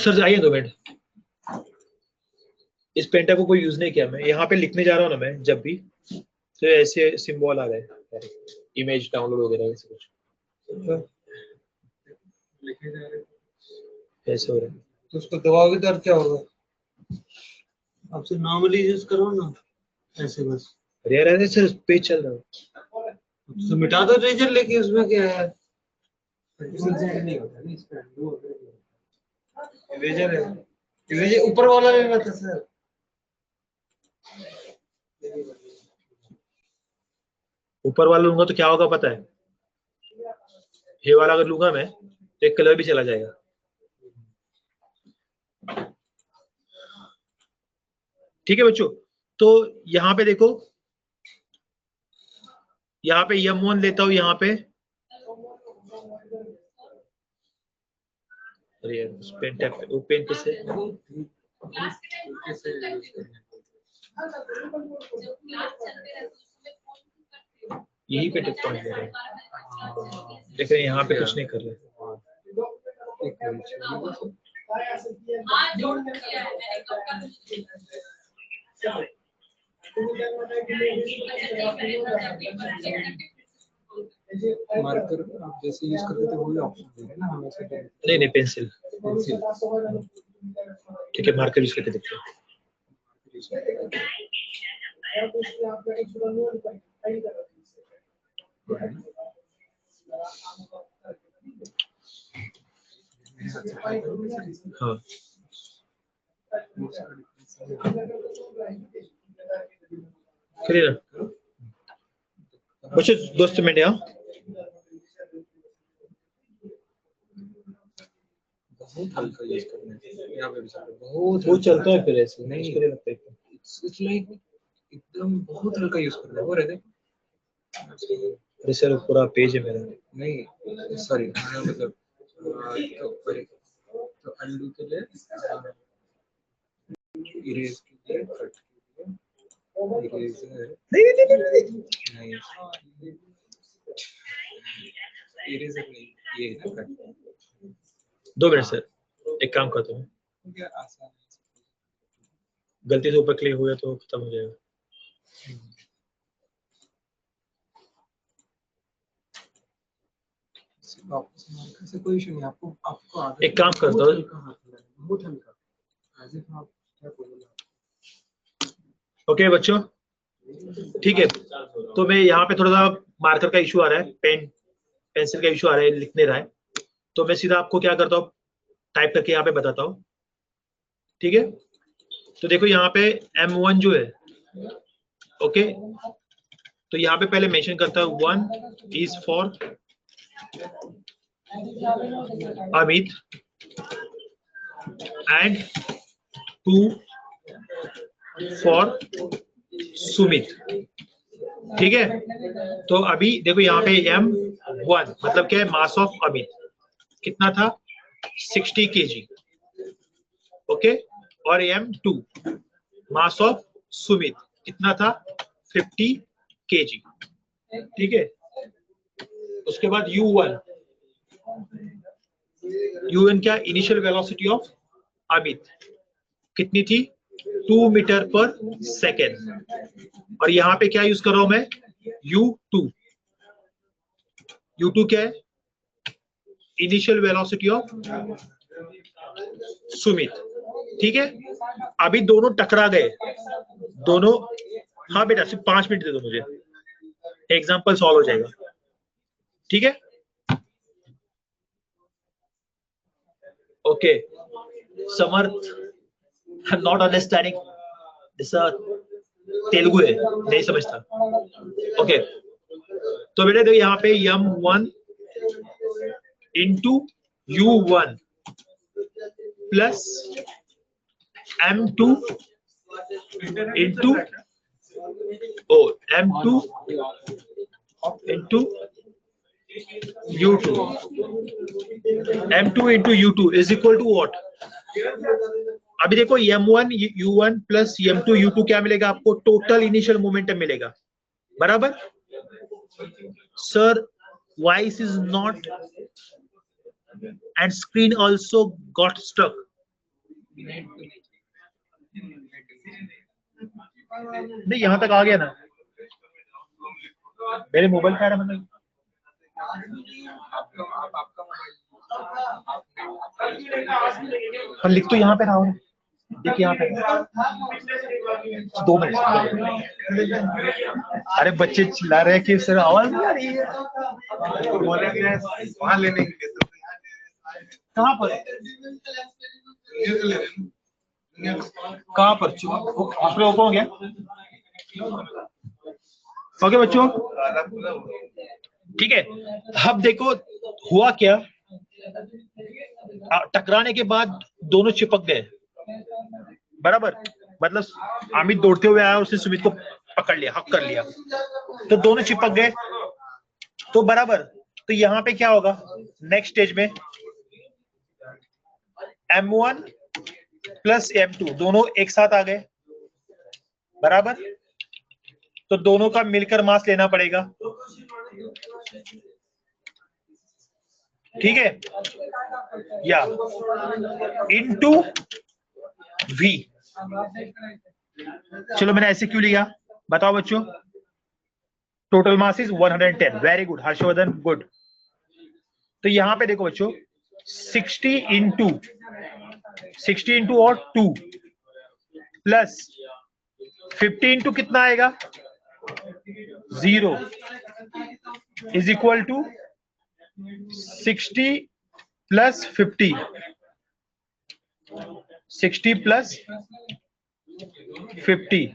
सर आइए 2 मिनट, इस पेन टाइप को कोई यूज नहीं किया मैं, यहाँ पे लिखने जा रहा हूँ ना मैं जब भी, तो ऐसे सिंबल आ रहे हैं, इमेज डाउनलोड वगैरह ऐसे कुछ ऐसे हो रहा है। तो उसको दबाओगे तो क्या होगा? आपसे नॉर्मली यूज करो ना, ऐसे बस। अरे यार ऐसे सर पेज चल रहा है, तो मिटा दो रेजर लेके, उसमें क्या है? रेजर है, रेजर ऊपर वाला लेना था सर। ऊपर वाला लूंगा तो क्या होगा पता है, ये वाला अगर लूंगा मैं तो एक कलर भी चला जाएगा। ठीक है बच्चों, तो यहाँ पे देखो, यहाँ पे M1 लेता हूं, यहाँ पे अरे यार उस पेन टैप पे, वो पेन पे से यही पे टिक पॉइंट ले रहे हैं, देख रहे हैं यहाँ पे कुछ नहीं कर रहे। हाँ जोड़ दिया है मैंने मार्कर आप जैसे यूज करते थे वही ऑप्शन देंगे ना हमेशा। नहीं नहीं पेंसिल, ठीक है मार्कर यूज करके देखते हैं। हाँ करिए ना बच्चों, दोस्त मिनट यहाँ बहुत हल्का यूज करना है यहाँ पे भी सर, बहुत वो चलता है फिर ऐसे नहीं मुझको नहीं लगता इतना। इट्स लाइक एकदम बहुत हल्का यूज करना है। वो रहते अरे सर पूरा पेज है मेरा। नहीं सॉरी, मतलब तो अंडू के लिए, इरेज के लिए, कट के लिए, इरेजर नहीं, इरेजर नहीं, ये है कट। 2 मिनट सर, एक काम करता हूँ, क्या आसान है, गलती से ऊपर क्लिक हो गया तो खत्म हो जाएगा। से कोई इशू नहीं, आपको आदत एक काम करता हूँ, बहुत हल्का, ऐसे आप क्या बोलोगे। ओके बच्चों ठीक है, तो मैं यहाँ पे थोड़ा सा मार्कर का इशू आ रहा है, पेंसिल का इशू आ रहा है, लिख नहीं रहा है, तो मैं सीधा आपको क्या करता हूँ टाइप करके यहाँ पे बताता हूँ। ठीक है, तो देखो यहाँ पे M1 जो है, ओके, तो यहाँ पे पहले मेंशन करता हूँ 1 is for Amit and 2 for Sumit. ठीक है, तो अभी देखो यहाँ पे M1 मतलब क्या है, मास ऑफ अमित कितना था 60 kg, ओके, और M2 मास ऑफ सुमित कितना था 50 kg। ठीक है, उसके बाद U1 क्या, इनिशियल वेलोसिटी ऑफ अमित कितनी थी 2 मीटर पर सेकेंड, और यहाँ पे क्या यूज कर रहा हूं मैं U2 क्या है, इनिशियल वेलोसिटी ऑफ सुमित ठीक है, अभी दोनों टकरा गए, दोनों, हाँ बेटा सिर्फ 5 मिनट दे दो मुझे, एग्जाम्पल सॉल्व हो जाएगा, ठीक है। Okay Samarth, not understanding this Telugu है, नहीं समझता। ओके तो बेटा देखो यहाँ पे m1 into u1 plus m2 into m2 into u2, m2 into u2 is equal to what? अभी देखो m1 u1 plus m2 u2 क्या मिलेगा आपको? टोटल इनिशियल मोमेंटम मिलेगा, बराबर। Sir voice is not and screen also got stuck. नहीं यहां तक आ गया ना, मेरे मोबाइल का मतलब हाँ, लिख तो यहाँ पे रहा हूँ, देखिए यहाँ पे 2 मिनट। अरे बच्चे चिल्ला रहे हैं कि सर आवाज नहीं आ रही है, वहां लेने के लिए कहाँ पर, कहाँ पर उसमें ओपन हो गया। ओके बच्चों ठीक है, अब देखो हुआ क्या, टकराने के बाद दोनों चिपक गए, बराबर। मतलब अमित दौड़ते हुए आया, उसने सुमित को पकड़ लिया, हक कर लिया, तो दोनों चिपक गए, तो बराबर। तो यहाँ पे क्या होगा नेक्स्ट स्टेज में, m1 प्लस m2 दोनों एक साथ आ गए, बराबर। तो दोनों का मिलकर मास लेना पड़ेगा, ठीक है, या इनटू v। चलो मैंने ऐसे क्यों लिया बताओ बच्चों। Total mass is 110, very good Harshvardhan, good. तो यहां पे देखो बच्चों 60 इंटू और 2 प्लस 50 इंटू कितना आएगा 0 is equal to 60 plus 50, 60 plus 50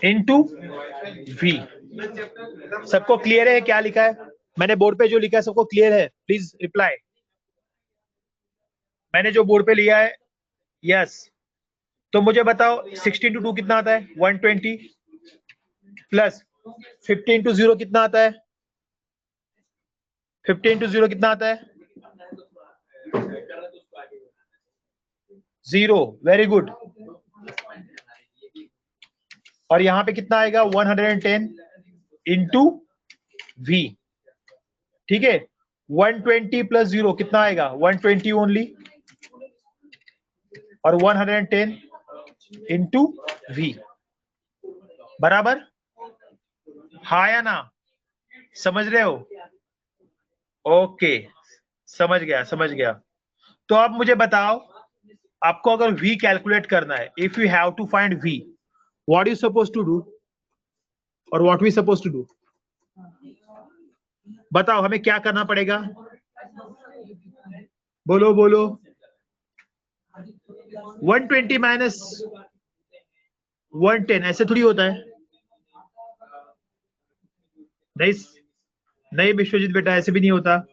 into v। सबको क्लियर है क्या लिखा है मैंने बोर्ड पे? जो लिखा है सबको क्लियर है? Please reply. मैंने जो बोर्ड पे लिया है यस। तो मुझे बताओ 60 इंटू 2 कितना आता है 120 प्लस 50 इंटू 0 कितना आता है 50 इंटू 0 कितना आता है 0, वेरी गुड। और यहां पे कितना आएगा 110 इंटू v, ठीक है। 120 प्लस 0 कितना आएगा 120 ओनली, और 110 इंटू v, बराबर। हाँ या ना, समझ रहे हो? ओके समझ गया। तो अब मुझे बताओ, आपको अगर v कैलकुलेट करना है, if you have to find v, what you suppose to do और what we suppose to do, बताओ हमें क्या करना पड़ेगा, बोलो। 120 माइनस 110 ऐसे थोड़ी होता है, नहीं विश्वजीत बेटा ऐसे भी नहीं होता।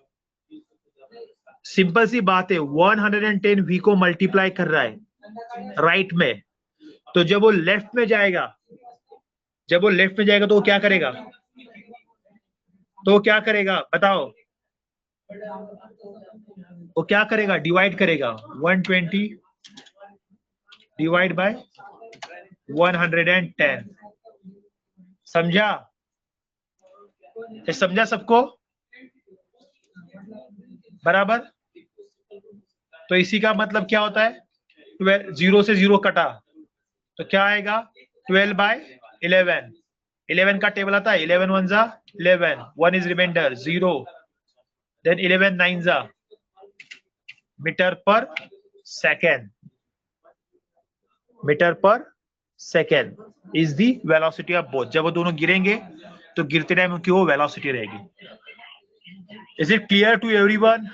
सिंपल सी बात है, 110 v को मल्टीप्लाई कर रहा है राइट में, तो जब वो लेफ्ट में जाएगा तो वो क्या करेगा बताओ, वो क्या करेगा डिवाइड करेगा 120 डिवाइड बाय 110। समझा सबको, बराबर। तो इसी का मतलब क्या होता है 0 से 0 कटा तो क्या आएगा 12 बाय 11 का टेबल आता है 11 1 जा 11, 1 इज रिमाइंडर 0, देन 11 9 जा मीटर पर सेकेंड, मीटर पर second is the velocity of both. जब वो दोनों गिरेंगे तो गिरते टाइम उनकी वो वेलोसिटी रहेगी। Is it clear to everyone?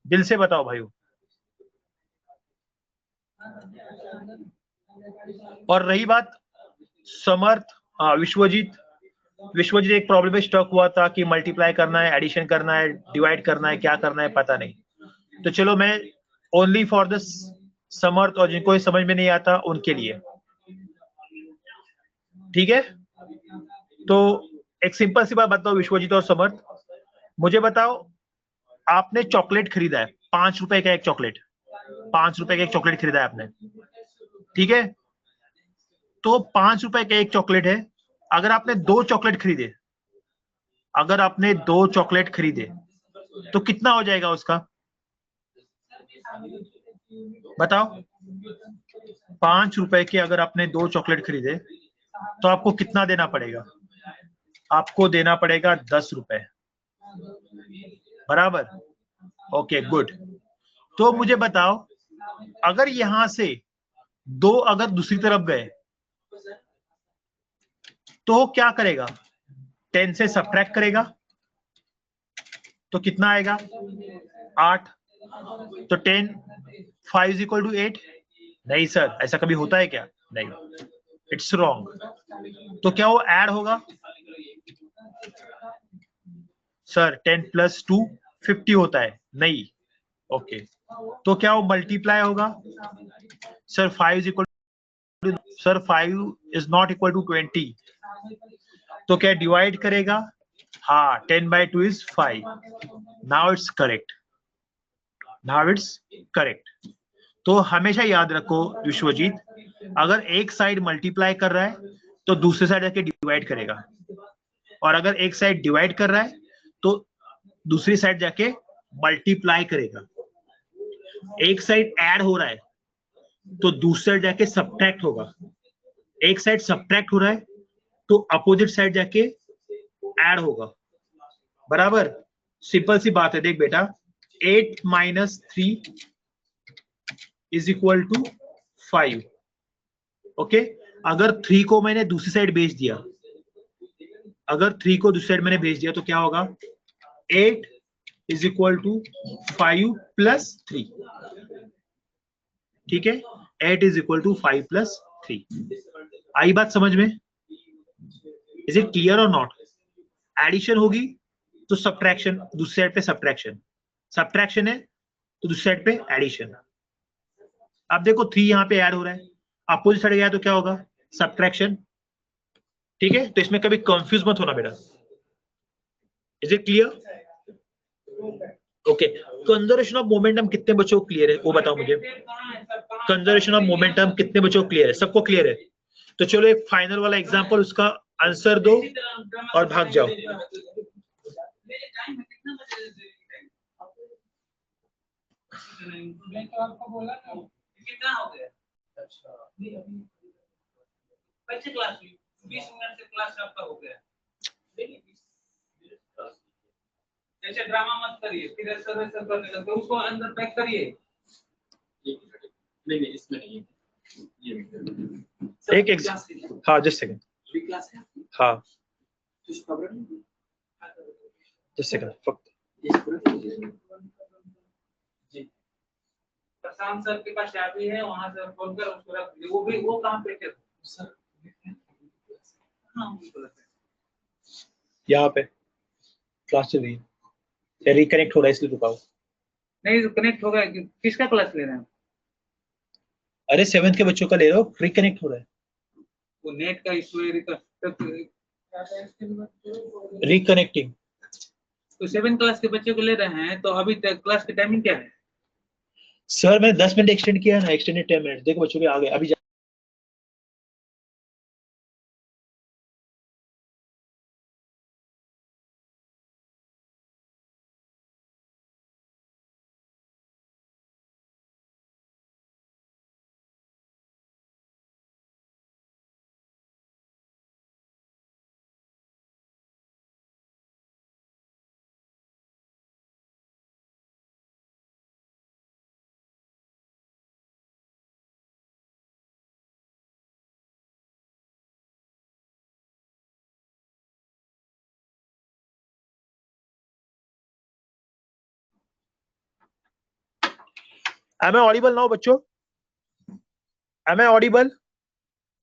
दिल से बताओ भाइयों। और रही बात समर्थ, विश्वजीत एक प्रॉब्लम में स्टक हुआ था कि मल्टीप्लाई करना है, एडिशन करना है, डिवाइड करना है, क्या करना है पता नहीं। तो चलो मैं ओनली फॉर द समर्थ और जिनको ये समझ में नहीं आता उनके लिए, ठीक है? तो एक सिंपल सी बात बताओ विश्वजीत और समर्थ, मुझे बताओ, आपने चॉकलेट खरीदा है, 5 रुपए का एक चॉकलेट, 5 रुपए का एक चॉकलेट खरीदा है आपने, ठीक है? तो 5 रुपए का एक चॉकलेट है। अगर आपने 2 चॉकलेट खरीदे, अगर आपने 2 चॉकलेट खरीदे तो कितना हो जाएगा उसका? बताओ। 5 रुपए के अगर आपने 2 चॉकलेट खरीदे तो आपको कितना देना पड़ेगा? आपको देना पड़ेगा 10 रुपए, बराबर? Okay good. तो मुझे बताओ, अगर यहां से 2 अगर दूसरी तरफ गए तो क्या करेगा? 10 से सब्ट्रैक्ट करेगा तो कितना आएगा? 8। तो 10 5 इज इक्वल टू 8। नहीं सर, ऐसा कभी होता है क्या? नहीं, इट्स रॉन्ग। तो क्या वो ऐड होगा? सर 10 प्लस 2 50 होता है। नहीं, ओके। तो क्या वो मल्टीप्लाई होगा? Sir 5 is equal to, sir 5 is not equal to 20। तो क्या डिवाइड करेगा? हाँ, 10 by 2 is 5। Now it's correct, now it's correct. तो हमेशा याद रखो विश्वजीत, अगर एक साइड मल्टीप्लाई कर रहा है तो दूसरे साइड जाके डिवाइड करेगा, और अगर एक साइड डिवाइड कर रहा है तो दूसरी साइड जाके मल्टीप्लाई करेगा। एक साइड ऐड हो रहा है तो दूसरी साइड जाके सब्ट्रैक्ट होगा, एक साइड सब्ट्रैक्ट हो रहा है तो अपोजिट साइड जाके ऐड होगा, बराबर? सिंपल सी बात है। देख बेटा, 8 minus 3 is equal to 5। Okay, अगर 3 को मैंने दूसरी साइड भेज दिया, अगर 3 को दूसरी साइड मैंने भेज दिया तो क्या होगा? 8 इज इक्वल टू 5 प्लस 3, ठीक है? 8 इज इक्वल टू 5 प्लस 3। आई बात समझ में? इज इट क्लियर और नॉट? एडिशन होगी तो सब्ट्रैक्शन, दूसरी साइड पे सब्ट्रैक्शन, सब्ट्रैक्शन है तो दूसरी साइड पे एडिशन। अब देखो 3 यहाँ पे ऐड हो रहा है, अपोजिट साइड गया तो क्या होगा? सब्ट्रैक्शन, ठीक है? तो इसमें कभी कंफ्यूज मत होना बेटा। Is it clear? Okay. Conservation of momentum कितने बच्चों को क्लियर है वो बताओ मुझे। कंजर्वेशन ऑफ मोमेंटम कितने बच्चों को क्लियर है? सबको क्लियर है? तो चलो एक फाइनल वाला एग्जांपल, उसका आंसर दो और भाग जाओ। आपको बोला ना कितना हो गया? बच्चे क्लास 20 मिनट से क्लास आपका हो गया। जैसे ड्रामा मत करिए, फिर ऐसा वैसा करने लगते हो, उसको अंदर पैक करिए। नहीं इसमें नहीं, ये एक हाँ जस्ट सेकंड, हाँ जस्ट सेकंड फक्त। प्रशांत सर के पास चाबी है, वहां से फोन कर उसको रख दीजिए। वो भी वो कहाँ पे है सर? यहाँ पे क्लास चल रही है, रिकनेक्ट हो रहा है इसलिए रुका हूं। नहीं कनेक्ट हो गया। किसका क्लास ले रहे हैं? अरे 7th के बच्चों का ले रहा हूँ, रिकनेक्ट हो रहा है। वो नेट का इशू है। रिकनेक्टिंग। तो 7 क्लास के बच्चों को ले रहे हैं, तो अभी क्लास की टाइमिंग क्या है? सर मैंने 10 मिनट एक्सटेंड किया है ना, एक्सटेंडेड 10 मिनट। देखो बच्चों के आ गए अभी। Am I audible now बच्चों? Am I audible?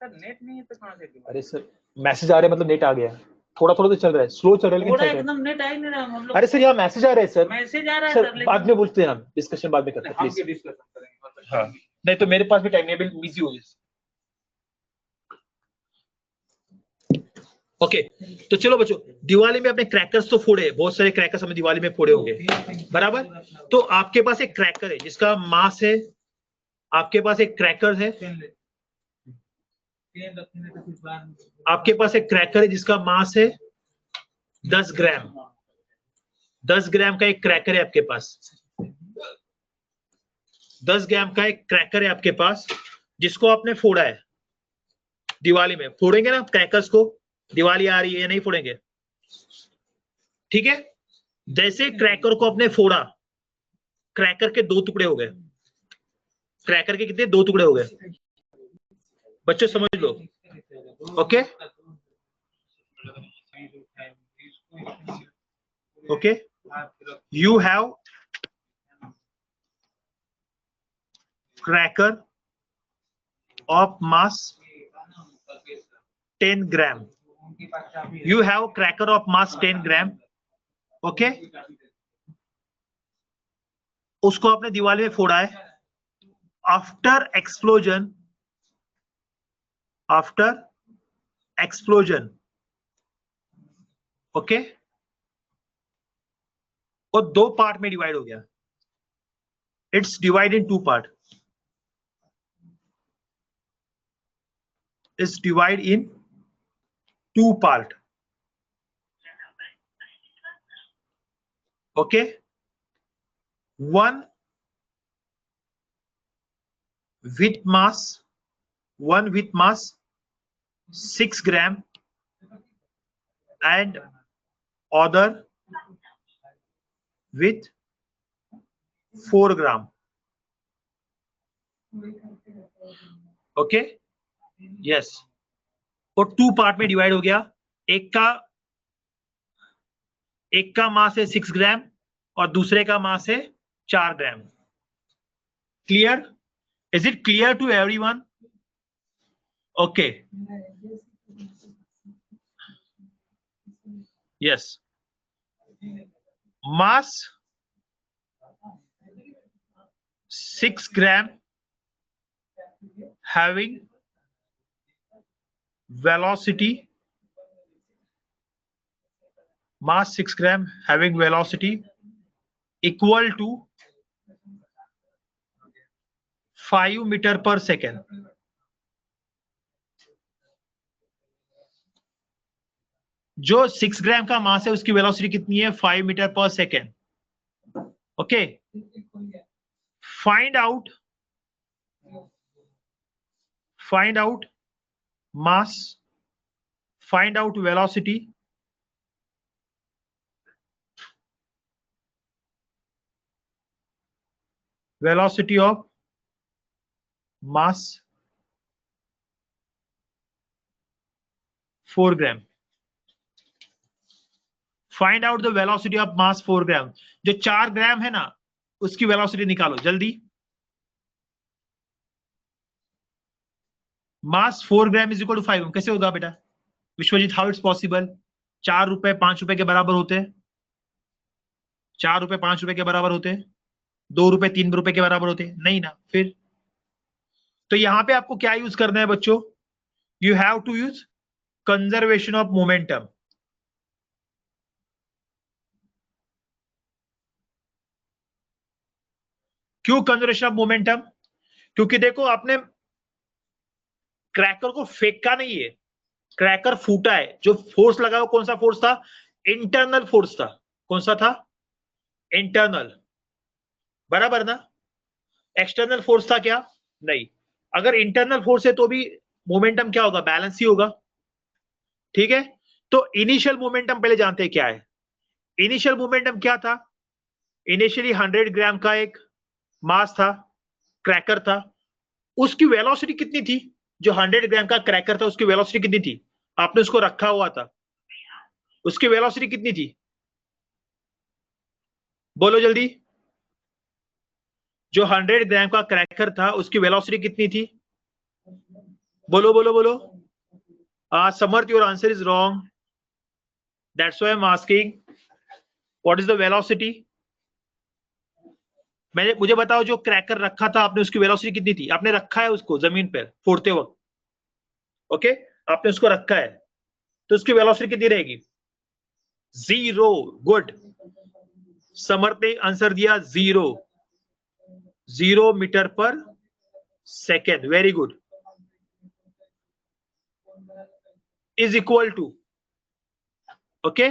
Sir net नहीं है तो कहां से दिमाग? अरे सर मैसेज आ रहे हैं, मतलब नेट आ गया, थोड़ा थोड़ा तो चल रहा है, स्लो चल रहा है लेकिन थोड़ा चल रहा है। एकदम नेट आ ही नहीं रहा हम लोग। अरे सर यहाँ मैसेज आ रहे हैं सर, मैसेज आ रहा है सर सर, बाद में बोलते हैं, हम डिस्कशन बाद में करते हैं हम प्लीज। डिस्कशन करेंगे। हाँ नहीं तो मेरे पास भी टाइम नहीं है, बिजी हो गया। ओके तो चलो बच्चों, दिवाली में अपने क्रैकर्स तो फोड़े, बहुत सारे क्रैकर्स हमने दिवाली में फोड़े होंगे, बराबर। तो आपके पास एक क्रैकर है जिसका मास है, आपके पास एक क्रैकर है, आपके पास एक क्रैकर है जिसका मास है 10 ग्राम। 10 ग्राम का एक क्रैकर है आपके पास, 10 ग्राम का एक क्रैकर है आपके पास जिसको आपने फोड़ा है दिवाली में। फोड़ेंगे ना क्रैकर्स को, दिवाली आ रही है, नहीं फोड़ेंगे? ठीक है, जैसे क्रैकर को आपने फोड़ा, क्रैकर के 2 टुकड़े हो गए। क्रैकर के कितने? 2 टुकड़े हो गए। बच्चों समझ लो, okay okay. You have cracker of mass 10 gram. You have cracker of mass 10 gram, okay? उसको आपने दिवाली में फोड़ा है। After explosion, okay? वो 2 पार्ट में डिवाइड हो गया। It's divided in 2 part. It's divided in 2 part. Okay, one with mass 6 gram and other with 4 gram. Okay, yes, वो 2 पार्ट में डिवाइड हो गया। एक का मास है 6 ग्राम और दूसरे का मास है 4 gram. Clear? Is it clear to everyone? Okay, yes. Mass 6 gram having velocity, mass 6 gram having velocity equal to 5 meter per second. जो 6 ग्राम का मास है उसकी वेलोसिटी कितनी है? 5 मीटर पर second. Okay, find out mass, find out velocity, of mass 4 gram. Find out the velocity of mass 4 gram. जो 4 ग्राम है ना उसकी वेलोसिटी निकालो जल्दी। मास 4 ग्राम इज इक्वल टू 5। कैसे होगा बेटा विश्वजीत? How it's possible? 4 रुपए 5 रुपए के बराबर होते हैं, 4 रुपए 5 रुपए के बराबर होते हैं, 2 रुपए 3 रुपए के बराबर होते हैं? नहीं ना। फिर तो यहां पे आपको क्या यूज करना है बच्चों? You have to use conservation of momentum. क्यों कंजर्वेशन ऑफ मोमेंटम? क्योंकि देखो आपने क्रैकर को फेंका नहीं है, क्रैकर फूटा है। जो फोर्स लगा वो कौन सा फोर्स था? इंटरनल फोर्स था। कौन सा था? इंटरनल, बराबर ना? एक्सटर्नल फोर्स था क्या? नहीं। अगर इंटरनल फोर्स है तो भी मोमेंटम क्या होगा? बैलेंस ही होगा। ठीक है, तो इनिशियल मोमेंटम पहले जानते हैं क्या है। इनिशियल मोमेंटम क्या था? इनिशियली 100 ग्राम का एक मास था, क्रैकर था, उसकी वेलोसिटी कितनी थी? जो 100 ग्राम का क्रैकर था उसकी वेलोसिटी कितनी थी? आपने उसको रखा हुआ था, उसकी वेलोसिटी कितनी थी? बोलो जल्दी। जो 100 ग्राम का क्रैकर था उसकी वेलोसिटी कितनी थी? बोलो बोलो बोलो। Samarth, your answer is wrong, that's why I am asking what is the velocity. मुझे बताओ, जो क्रैकर रखा था आपने उसकी वेलोसिटी कितनी थी? आपने रखा है उसको जमीन पर फोड़ते वक्त, ओके आपने उसको रखा है, तो उसकी वेलोसिटी कितनी रहेगी? 0। गुड, समर्थ ने आंसर दिया 0 मीटर पर second, very good, is equal to, okay.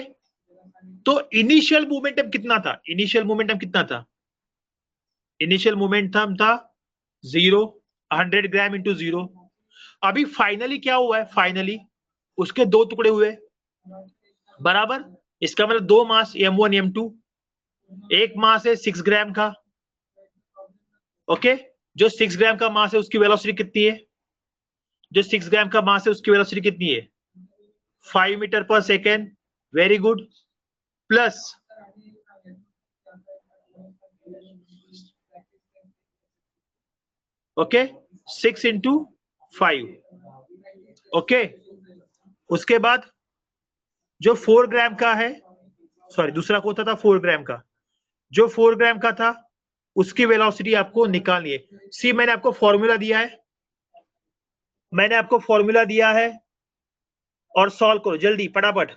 तो इनिशियल मोमेंटम कितना था? इनिशियल मोमेंटम कितना था? इनिशियल मोमेंटम था 0, 100 ग्राम इंटू 0। अभी फाइनली क्या हुआ है? फाइनली उसके 2 टुकड़े हुए, बराबर। इसका मतलब 2 मास m1 m2, एक मास है 6 ग्राम का, ओके। जो 6 ग्राम का मास है उसकी वेलोसिटी कितनी है? जो 6 ग्राम का मास है उसकी वेलोसिटी कितनी है? 5 मीटर पर second, very good, plus okay 6 into 5, okay. उसके बाद जो 4 ग्राम का है, सॉरी दूसरा कौन था 4 ग्राम का, जो 4 ग्राम का था उसकी वेलोसिटी आपको निकालनी है। सी मैंने आपको फॉर्मूला दिया है, मैंने आपको फॉर्मूला दिया है, और सॉल्व करो जल्दी फटाफट।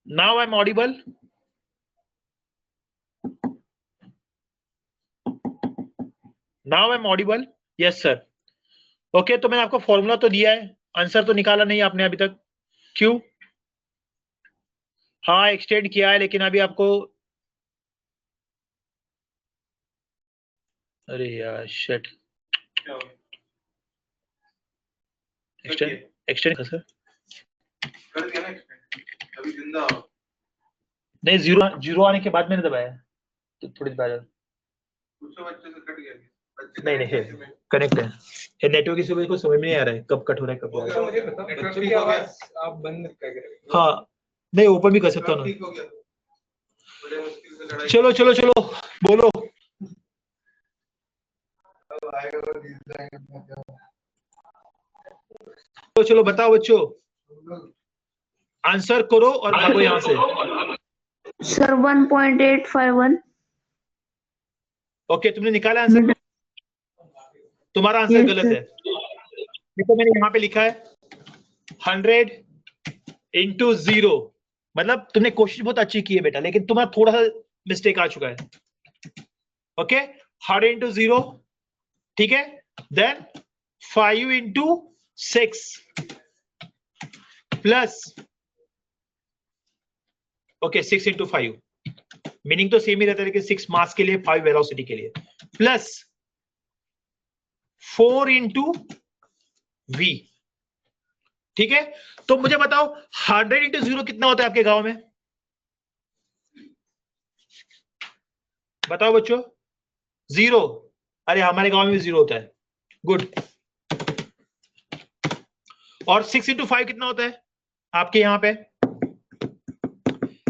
Now I'm audible. Now I'm audible. Yes sir. Okay तो मैंने आपको फॉर्मूला तो दिया है, आंसर तो निकाला नहीं आपने अभी तक, क्यों? हाँ एक्सटेंड किया है, लेकिन अभी आपको, अरे यार शिट, एक्सटेंड का सर अभी जिंदा हो। नहीं, जीरो आने के बाद मैंने दबाया तो थोड़ी देर बाद, बच्चे से कट गया, नहीं नहीं है, कनेक्ट है, ये नेटवर्क की सुविधा को समझ में नहीं आ रहा है कब कट हो रहा है कब हो रहा है। मुझे बताओ बच्चों की आवाज आप बंद कर रहे हो? हाँ नहीं ओपन भी कर सकता हूँ। चलो चलो चलो बोलो, तो चलो बताओ बच्चों, आंसर करो और भागो यहाँ से। सर 1.851। ओके तुमने निकाला आंसर, तुम्हारा आंसर Yes, गलत sir. है। देखो मैंने यहाँ पे लिखा है 100 इंटू 0, मतलब तुमने कोशिश बहुत अच्छी की है बेटा, लेकिन तुम्हारा थोड़ा सा मिस्टेक आ चुका है। ओके 100 इंटू 0, ठीक है, then 5 into 6, plus okay 6 into 5, meaning तो सेम ही रहता है लेकिन 6 मास के लिए 5 वेलोसिटी के लिए, प्लस 4 into v। ठीक है, तो मुझे बताओ 100 into 0 कितना होता है आपके गांव में? बताओ बच्चों। 0। अरे हमारे गांव में भी 0 होता है। गुड। और 6 into 5 कितना होता है आपके यहां पे?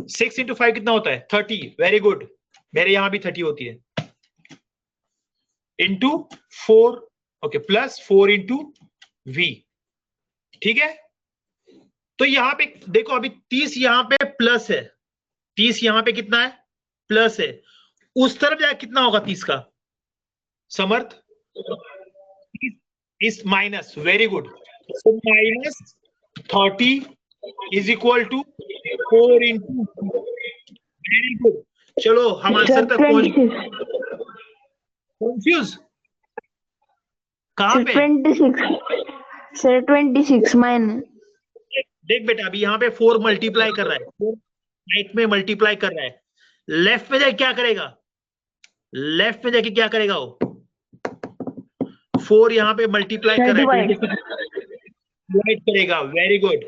6 into 5 कितना होता है? 30। वेरी गुड, मेरे यहां भी 30 होती है। Into 4, okay, plus 4 into v। ठीक है, तो यहां पे देखो अभी 30 यहां पे प्लस है, 30 यहां पे कितना है? प्लस है। उस तरफ जाए कितना होगा 30 का? समर्थ, इस minus. Very good, minus 30 is equal to 4 into। Very good, चलो हम आंसर तक पहुंच। कंफ्यूज कहां पे? 26 सर, 26 माइनस। देख बेटा, अभी यहाँ पे 4 मल्टीप्लाई कर रहा है, 4 राइट में मल्टीप्लाई कर रहा है, लेफ्ट में जाके क्या करेगा? लेफ्ट में जाके क्या करेगा वो? 4 यहाँ पे मल्टीप्लाई कर रहा है, डिवाइड करेगा। Very good,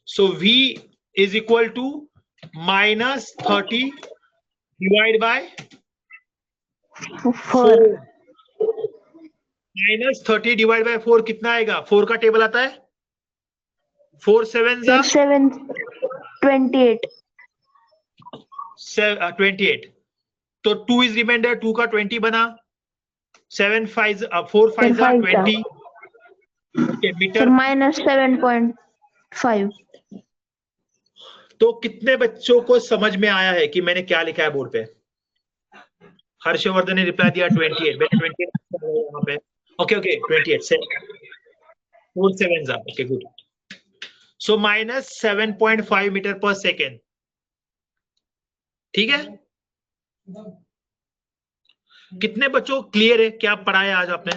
so v is equal to -30 divide by 4। -30 divide by 4 कितना आएगा? 4 का टेबल आता है, 4 7 जा 7 28 28, तो 2 इज रिमाइंडर, 2 का 20 बना, 7 5 4 5 जा 20। Okay metre, -7.5। तो कितने बच्चों को समझ में आया है कि मैंने क्या लिखा है बोर्ड पे? हर्षवर्धन ने रिप्लाई दिया 28, मैंने 28 यहाँ पे। ओके ओके 28 से 4 7 जा, ओके गुड। सो -7.5 मीटर पर सेकेंड। ठीक है, कितने बच्चों क्लियर है क्या पढ़ाया आज आपने?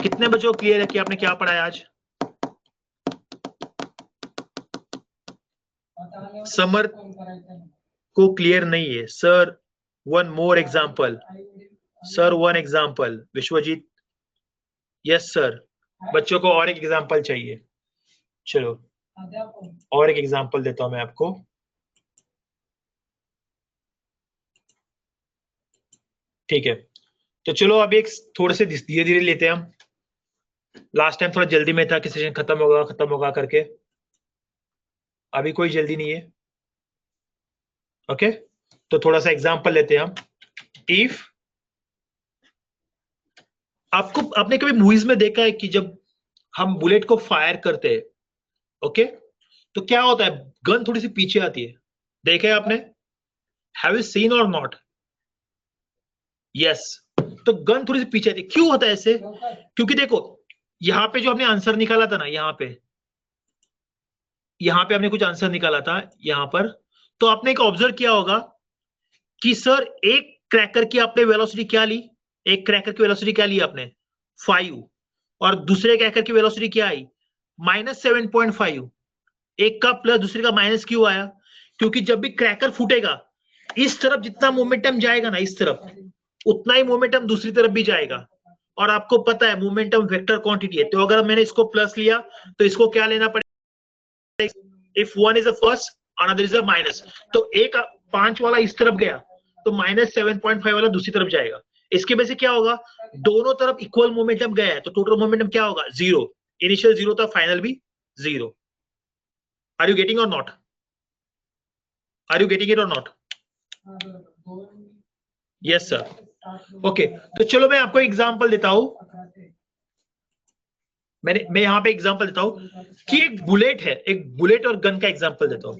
कितने बच्चों क्लियर है कि आपने क्या पढ़ाया आज? समर को क्लियर नहीं है sir. One more example sir, one example. Vishwajeet, yes sir, बच्चों को और एक एग्जाम्पल चाहिए। चलो और एक एग्जाम्पल देता हूं मैं आपको। ठीक है, तो चलो अब एक थोड़े से धीरे धीरे लेते हैं हम। लास्ट टाइम थोड़ा जल्दी में था कि सेशन खत्म होगा करके, अभी कोई जल्दी नहीं है। ओके, तो थोड़ा सा एग्जाम्पल लेते हैं हम। इफ आपने कभी मूवीज में देखा है कि जब हम बुलेट को फायर करते हैं, ओके, तो क्या होता है? गन थोड़ी सी पीछे आती है, देखा है आपने? हैव यू सीन और नॉट? यस, तो गन थोड़ी सी पीछे आती है। क्यों होता है ऐसे? क्योंकि देखो यहाँ पे जो हमने आंसर निकाला था ना, यहाँ पे हमने कुछ आंसर निकाला था यहाँ पर, तो आपने एक ऑब्जर्व किया होगा कि सर एक क्रैकर की आपने वेलोसिटी क्या ली? एक क्रैकर की वेलोसिटी क्या ली आपने? 5। और दूसरे क्रैकर की वेलोसिटी क्या आई? -7.5। एक का प्लस दूसरे का माइनस क्यों आया? क्योंकि जब भी क्रैकर फूटेगा, इस तरफ जितना मोमेंटम जाएगा ना, इस तरफ उतना ही मोमेंटम दूसरी तरफ भी जाएगा। और आपको पता है मोमेंटम वेक्टर क्वांटिटी है, तो अगर मैंने इसको प्लस लिया तो इसको क्या लेना पड़ेगा? If one is a first another is a minus, तो एक 5 वाला इस तरफ गया तो -7.5 वाला दूसरी तरफ जाएगा। इसके वजह से क्या होगा? दोनों तरफ इक्वल मोमेंटम गया है, तो टोटल मोमेंटम क्या होगा? 0। इनिशियल 0 था, फाइनल भी 0। Are you getting or not? Are you getting it or not? Yes sir. Okay, तो चलो मैं आपको एग्जांपल देता हूं। मैं यहां पे एग्जांपल देता हूं कि एक बुलेट है, एक बुलेट और गन का एग्जांपल देता हूं।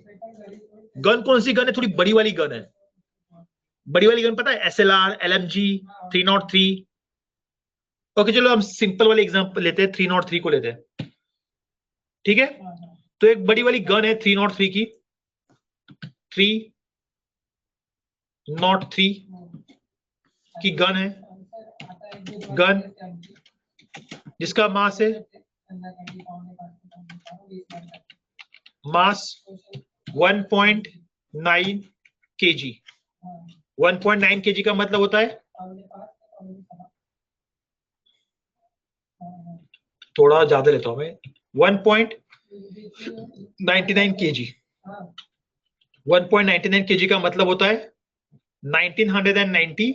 गन कौन सी गन है? थोड़ी बड़ी वाली गन है। बड़ी वाली गन पता है? SLR, LMG, 303। ओके, चलो हम सिंपल वाले एग्जांपल लेते हैं, 303 को लेते हैं। ठीक है, तो एक बड़ी वाली गन है 303 की, 303 की गन है, गन जिसका मास है मास 1.9 kg। 1.9 kg का मतलब होता है, थोड़ा ज्यादा लेता हूं मैं, 1.99 kg। 1.99 kg का मतलब होता है 1990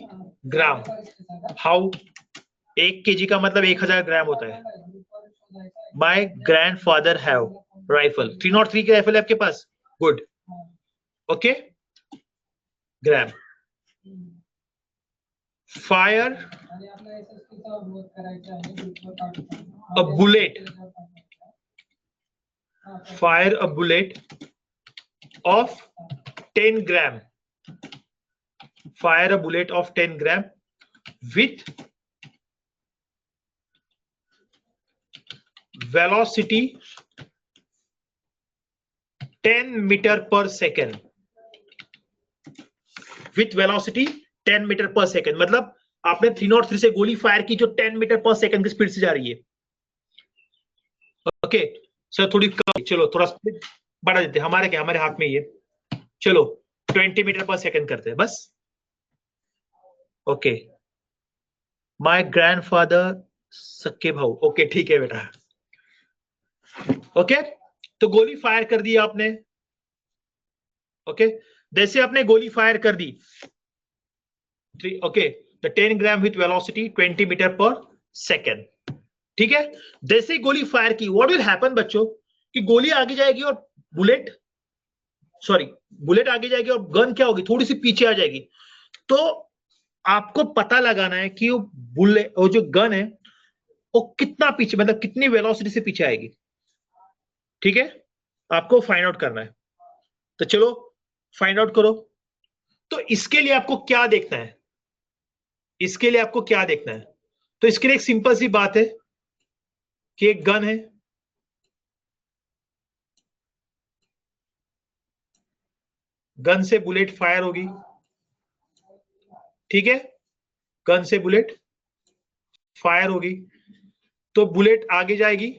ग्राम। हाउ? 1 kg का मतलब 1000 ग्राम होता है। माय ग्रैंडफादर हैव राइफल, 303 की राइफल है आपके पास, good, okay. Gram. Fire a bullet, fire a bullet of 10 gram, fire a bullet of 10 gram with velocity 10 meter per second, with velocity 10 meter per second। मतलब आपने 303 से गोली fire की जो 10 मीटर पर सेकंड की स्पीड से जा रही है। ओके सर, थोड़ी कम, चलो थोड़ा स्पीड बढ़ा देते हैं, हमारे क्या, हमारे हाथ में ही है। चलो 20 मीटर पर सेकंड करते हैं बस। ओके, माय ग्रैंडफादर, सक्के भाऊ, ओके ठीक है बेटा। ओके तो गोली फायर कर दी आपने। ओके जैसे आपने गोली फायर कर दी, okay, the 10 gram with velocity 20 metre पर सेकेंड, ठीक है। जैसे ही गोली फायर की, व्हाट विल हैपन बच्चों, कि गोली आगे जाएगी और बुलेट आगे जाएगी और गन क्या होगी, थोड़ी सी पीछे आ जाएगी। तो आपको पता लगाना है कि वो जो गन है वो कितना पीछे, मतलब कितनी वेलोसिटी से पीछे आएगी, ठीक है, आपको फाइंड आउट करना है। तो चलो फाइंड आउट करो। तो इसके लिए आपको क्या देखना है, इसके लिए आपको क्या देखना है, तो इसके लिए एक सिंपल सी बात है कि एक गन है, गन से बुलेट फायर होगी, ठीक है, गन से बुलेट फायर होगी, तो बुलेट आगे जाएगी।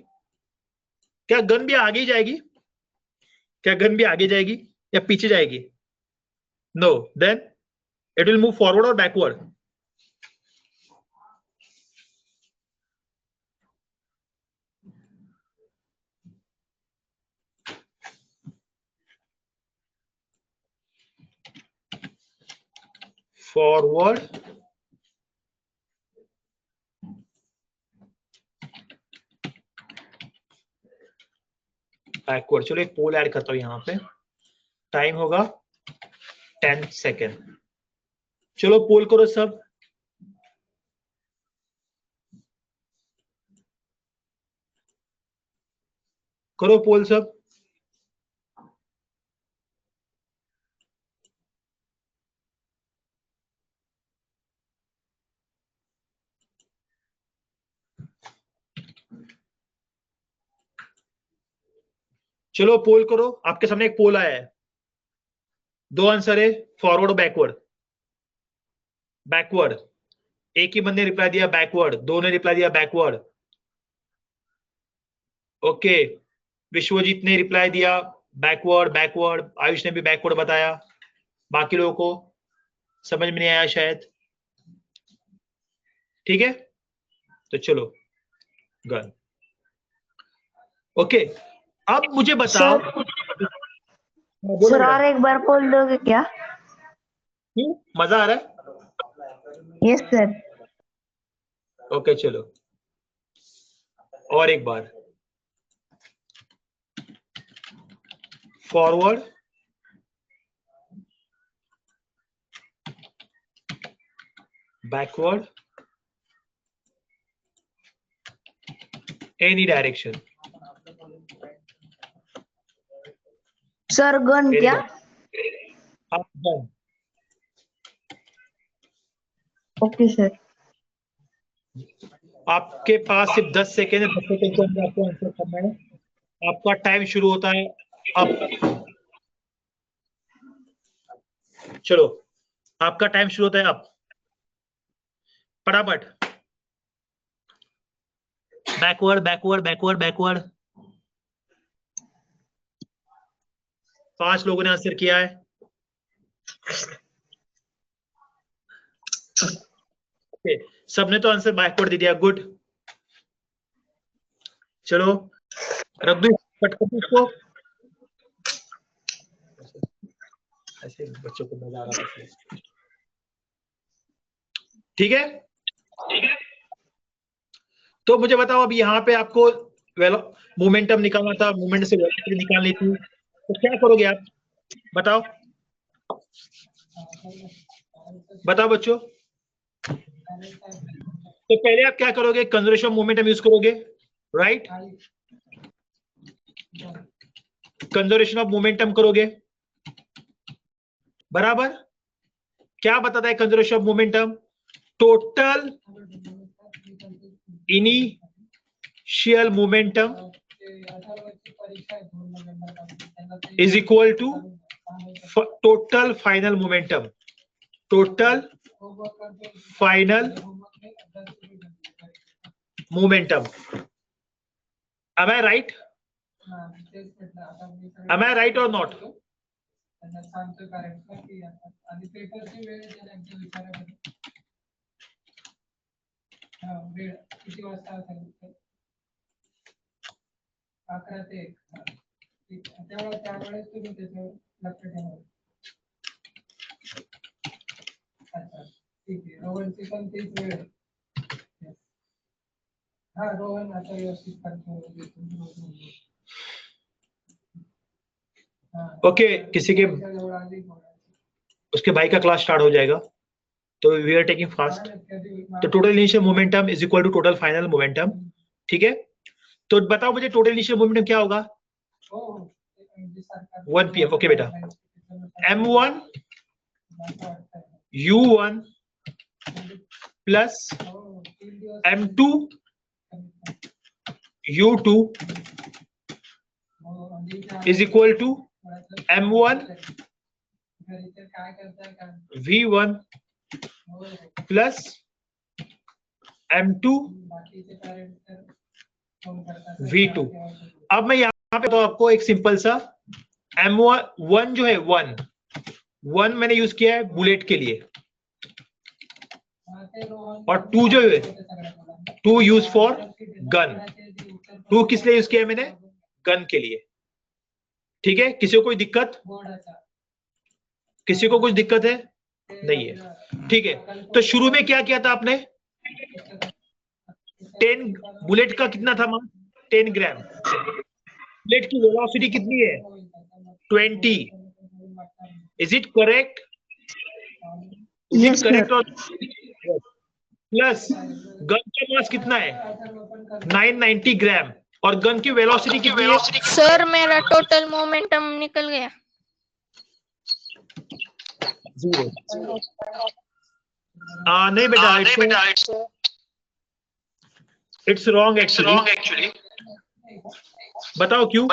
क्या गन भी आगे ही जाएगी, क्या गन भी आगे जाएगी या पीछे जाएगी? No, then it will move forward or backward. Forward, backward. चलो एक पोल ऐड करता हूं यहां पे, टाइम होगा 10 सेकेंड। चलो पोल करो सब, करो पोल सब। चलो पोल करो, आपके सामने एक पोल आया है, दो आंसर है, फॉरवर्ड और बैकवर्ड। बैकवर्ड, एक ही बंदे ने रिप्लाई दिया बैकवर्ड, दो ने रिप्लाई दिया बैकवर्ड। ओके, विश्वजीत ने रिप्लाई दिया बैकवर्ड बैकवर्ड, आयुष ने भी बैकवर्ड बताया, बाकी लोगों को समझ में नहीं आया शायद, ठीक है। तो चलो गन, ओके। अब मुझे बताओ, बोलो सर बेटा। और एक बार बोल दोगे क्या? मजा आ रहा है? Yes sir. ओके चलो और एक बार, forward, backward, any direction. Sir gun क्या? आप गन, ओके सर। आपके पास सिर्फ 10 सेकेंड है, 10 सेकेंड के अंदर आपको आंसर करना है। आपका टाइम शुरू होता है अब। चलो आपका टाइम शुरू होता है अब, फटाफट। Backward backward backward backward. 5 लोगों ने आंसर किया है। सबने तो आंसर बैकवर्ड दे दिया, गुड। चलो रख दो इसको। ऐसे बच्चों को मजा आ रहा है। ठीक है, तो मुझे बताओ अब यहाँ पे आपको मोमेंटम निकालना था, मोमेंट से वेलोसिटी निकालनी थी, तो क्या करोगे आप बताओ, बताओ बच्चों। तो पहले आप क्या करोगे, कंजर्वेशन ऑफ मोमेंटम यूज करोगे, राइट। कंजर्वेशन ऑफ मोमेंटम करोगे, बराबर। क्या बताता है conservation of momentum? Total initial momentum is equal to total final momentum. Total final momentum. Am I right? Am I right or not? Okay, किसी के उसके भाई का क्लास स्टार्ट हो जाएगा, तो वी आर टेकिंग फास्ट। तो total initial momentum is equal to total final momentum, ठीक है। तो बताओ मुझे टोटल इनिशियल मोमेंटम क्या होगा? 1 pm, ओके बेटा। m1 u1 plus m2 u2 is equal to m1 v1 plus m2 v2। अब मैं यहाँ पे तो आपको एक सिंपल सा m1 जो है 1 मैंने यूज किया है बुलेट के लिए, और 2 जो है 2 यूज फॉर गन। 2 किस लिए यूज किया है मैंने? गन के लिए, ठीक है। किसी को कोई दिक्कत? किसी को कुछ दिक्कत है? नहीं है, ठीक है। तो शुरू में क्या किया था आपने? 10 बुलेट का कितना था मास? 10 ग्राम। बुलेट की वेलोसिटी कितनी है? 20। Is it correct? Is it correct? और प्लस गन का मास कितना है? 990 ग्राम, और गन की वेलोसिटी कितनी है? सर मेरा टोटल मोमेंटम निकल गया। 0। नहीं बेटा, इट्स रॉन्ग एक्चुअली। बताओ क्यों?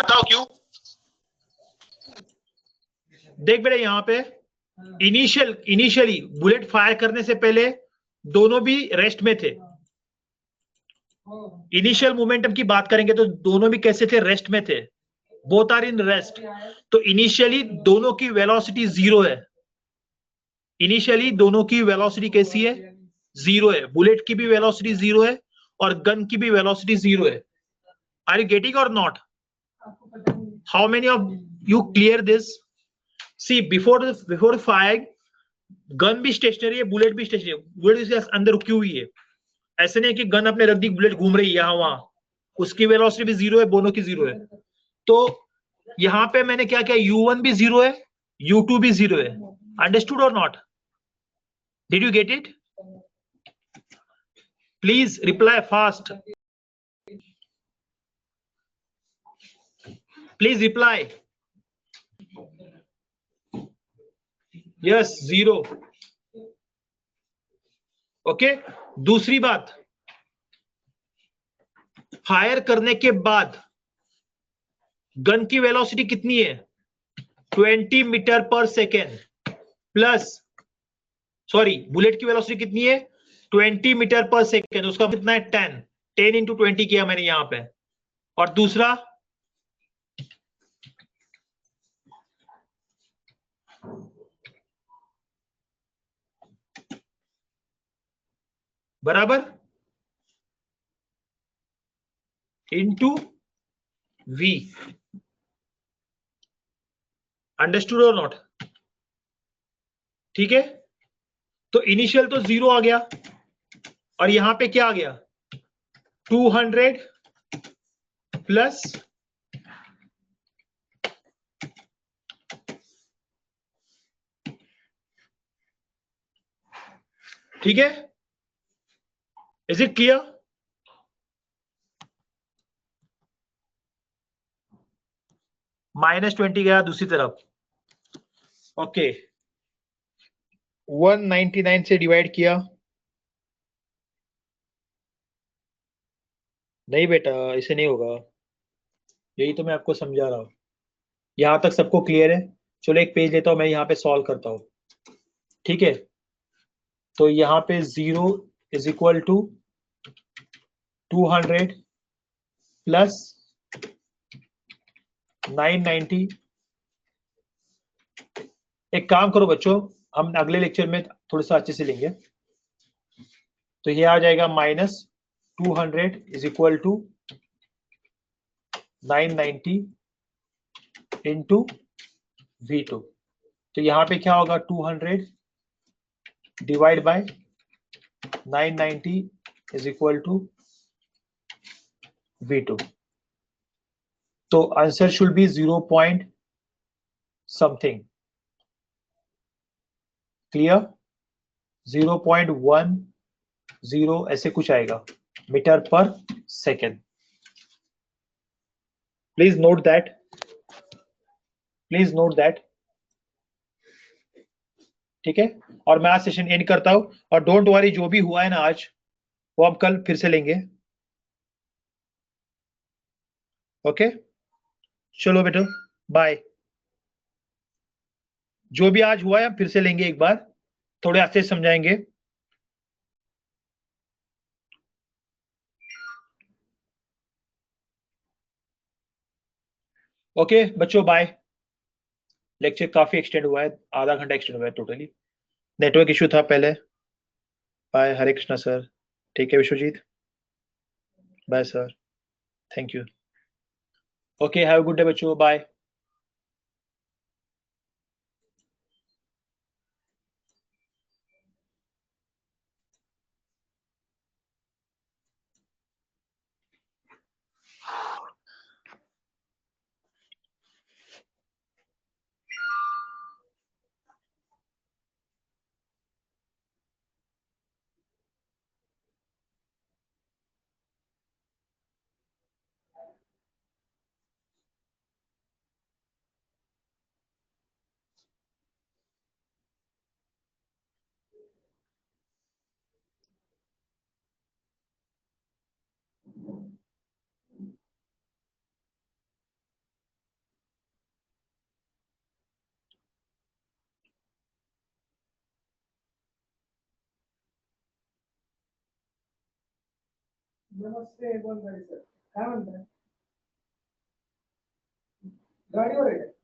देख बेटा, यहाँ पे इनिशियली बुलेट फायर करने से पहले दोनों भी रेस्ट में थे। इनिशियल मोमेंटम की बात करेंगे तो दोनों भी कैसे थे? रेस्ट में थे। Both are in rest. तो इनिशियली दोनों की वेलोसिटी 0 है। इनिशियली दोनों की वेलोसिटी कैसी है? 0 है। बुलेट की भी वेलोसिटी 0 है और गन की भी वेलोसिटी 0 है। Are you getting or not? How many of you clear this? See before fire gun भी स्टेशनरी है, बुलेट भी स्टेशनरी है। बुलेट इसके अंदर रुकी हुई है। ऐसे नहीं कि गन अपने रख दी, बुलेट घूम रही है यहाँ वहां, उसकी वेलोसिटी भी 0 है, दोनों की 0 है। तो यहाँ पे मैंने क्या किया? u1 भी 0 है, u2 भी 0 है। अंडरस्टूड और not? Did you get it? Please reply fast, please reply. Yes, 0। Okay. दूसरी बात, फायर करने के बाद गन की वेलोसिटी कितनी है? 20 मीटर पर सेकेंड प्लस, सॉरी, बुलेट की वेलोसिटी कितनी है? 20 मीटर पर सेकेंड। उसका कितना है? 10। 10 into 20 किया मैंने यहां पे, और दूसरा बराबर इंटू v। अंडरस्टूड और नॉट? ठीक है, तो इनिशियल तो 0 आ गया, और यहां पे क्या आ गया 200 प्लस ठीक है, इज इट क्लियर? -20 गया दूसरी तरफ। ओके, 199 से डिवाइड किया, नहीं बेटा इसे नहीं होगा, यही तो मैं आपको समझा रहा हूं। यहां तक सबको क्लियर है? चलो एक पेज लेता हूं मैं, यहां पे सॉल्व करता हूं। ठीक है, तो यहां पे 0 इज इक्वल टू 200 प्लस 990। एक काम करो बच्चों, हम अगले लेक्चर में थोड़ा सा अच्छे से लेंगे। तो ये आ जाएगा -200 is equal to 990 into V2। तो यहां पे क्या होगा 200 divide by 990 is equal to V2। तो answer should be 0 point something. Clear? 0.10 ऐसे कुछ आएगा मीटर पर second. Please note that, please note that. ठीक है, और मैं आज सेशन एंड करता हूं, और डोंट वरी, जो भी हुआ है ना आज वो हम कल फिर से लेंगे। ओके, चलो बेटा बाय। जो भी आज हुआ है हम फिर से लेंगे एक बार, थोड़े अच्छे से समझाएंगे। ओके बच्चों बाय। लेक्चर काफी एक्सटेंड हुआ है, आधा घंटा एक्सटेंड हुआ है टोटली, नेटवर्क इशू था पहले। Bye, Hare Krishna sir. ठीक है Vishwajeet, bye sir, thank you. Okay, have a good day बच्चों, बाय। नमस्ते बोल रहे सर, काय म्हणताय? गाडीवर आहे का?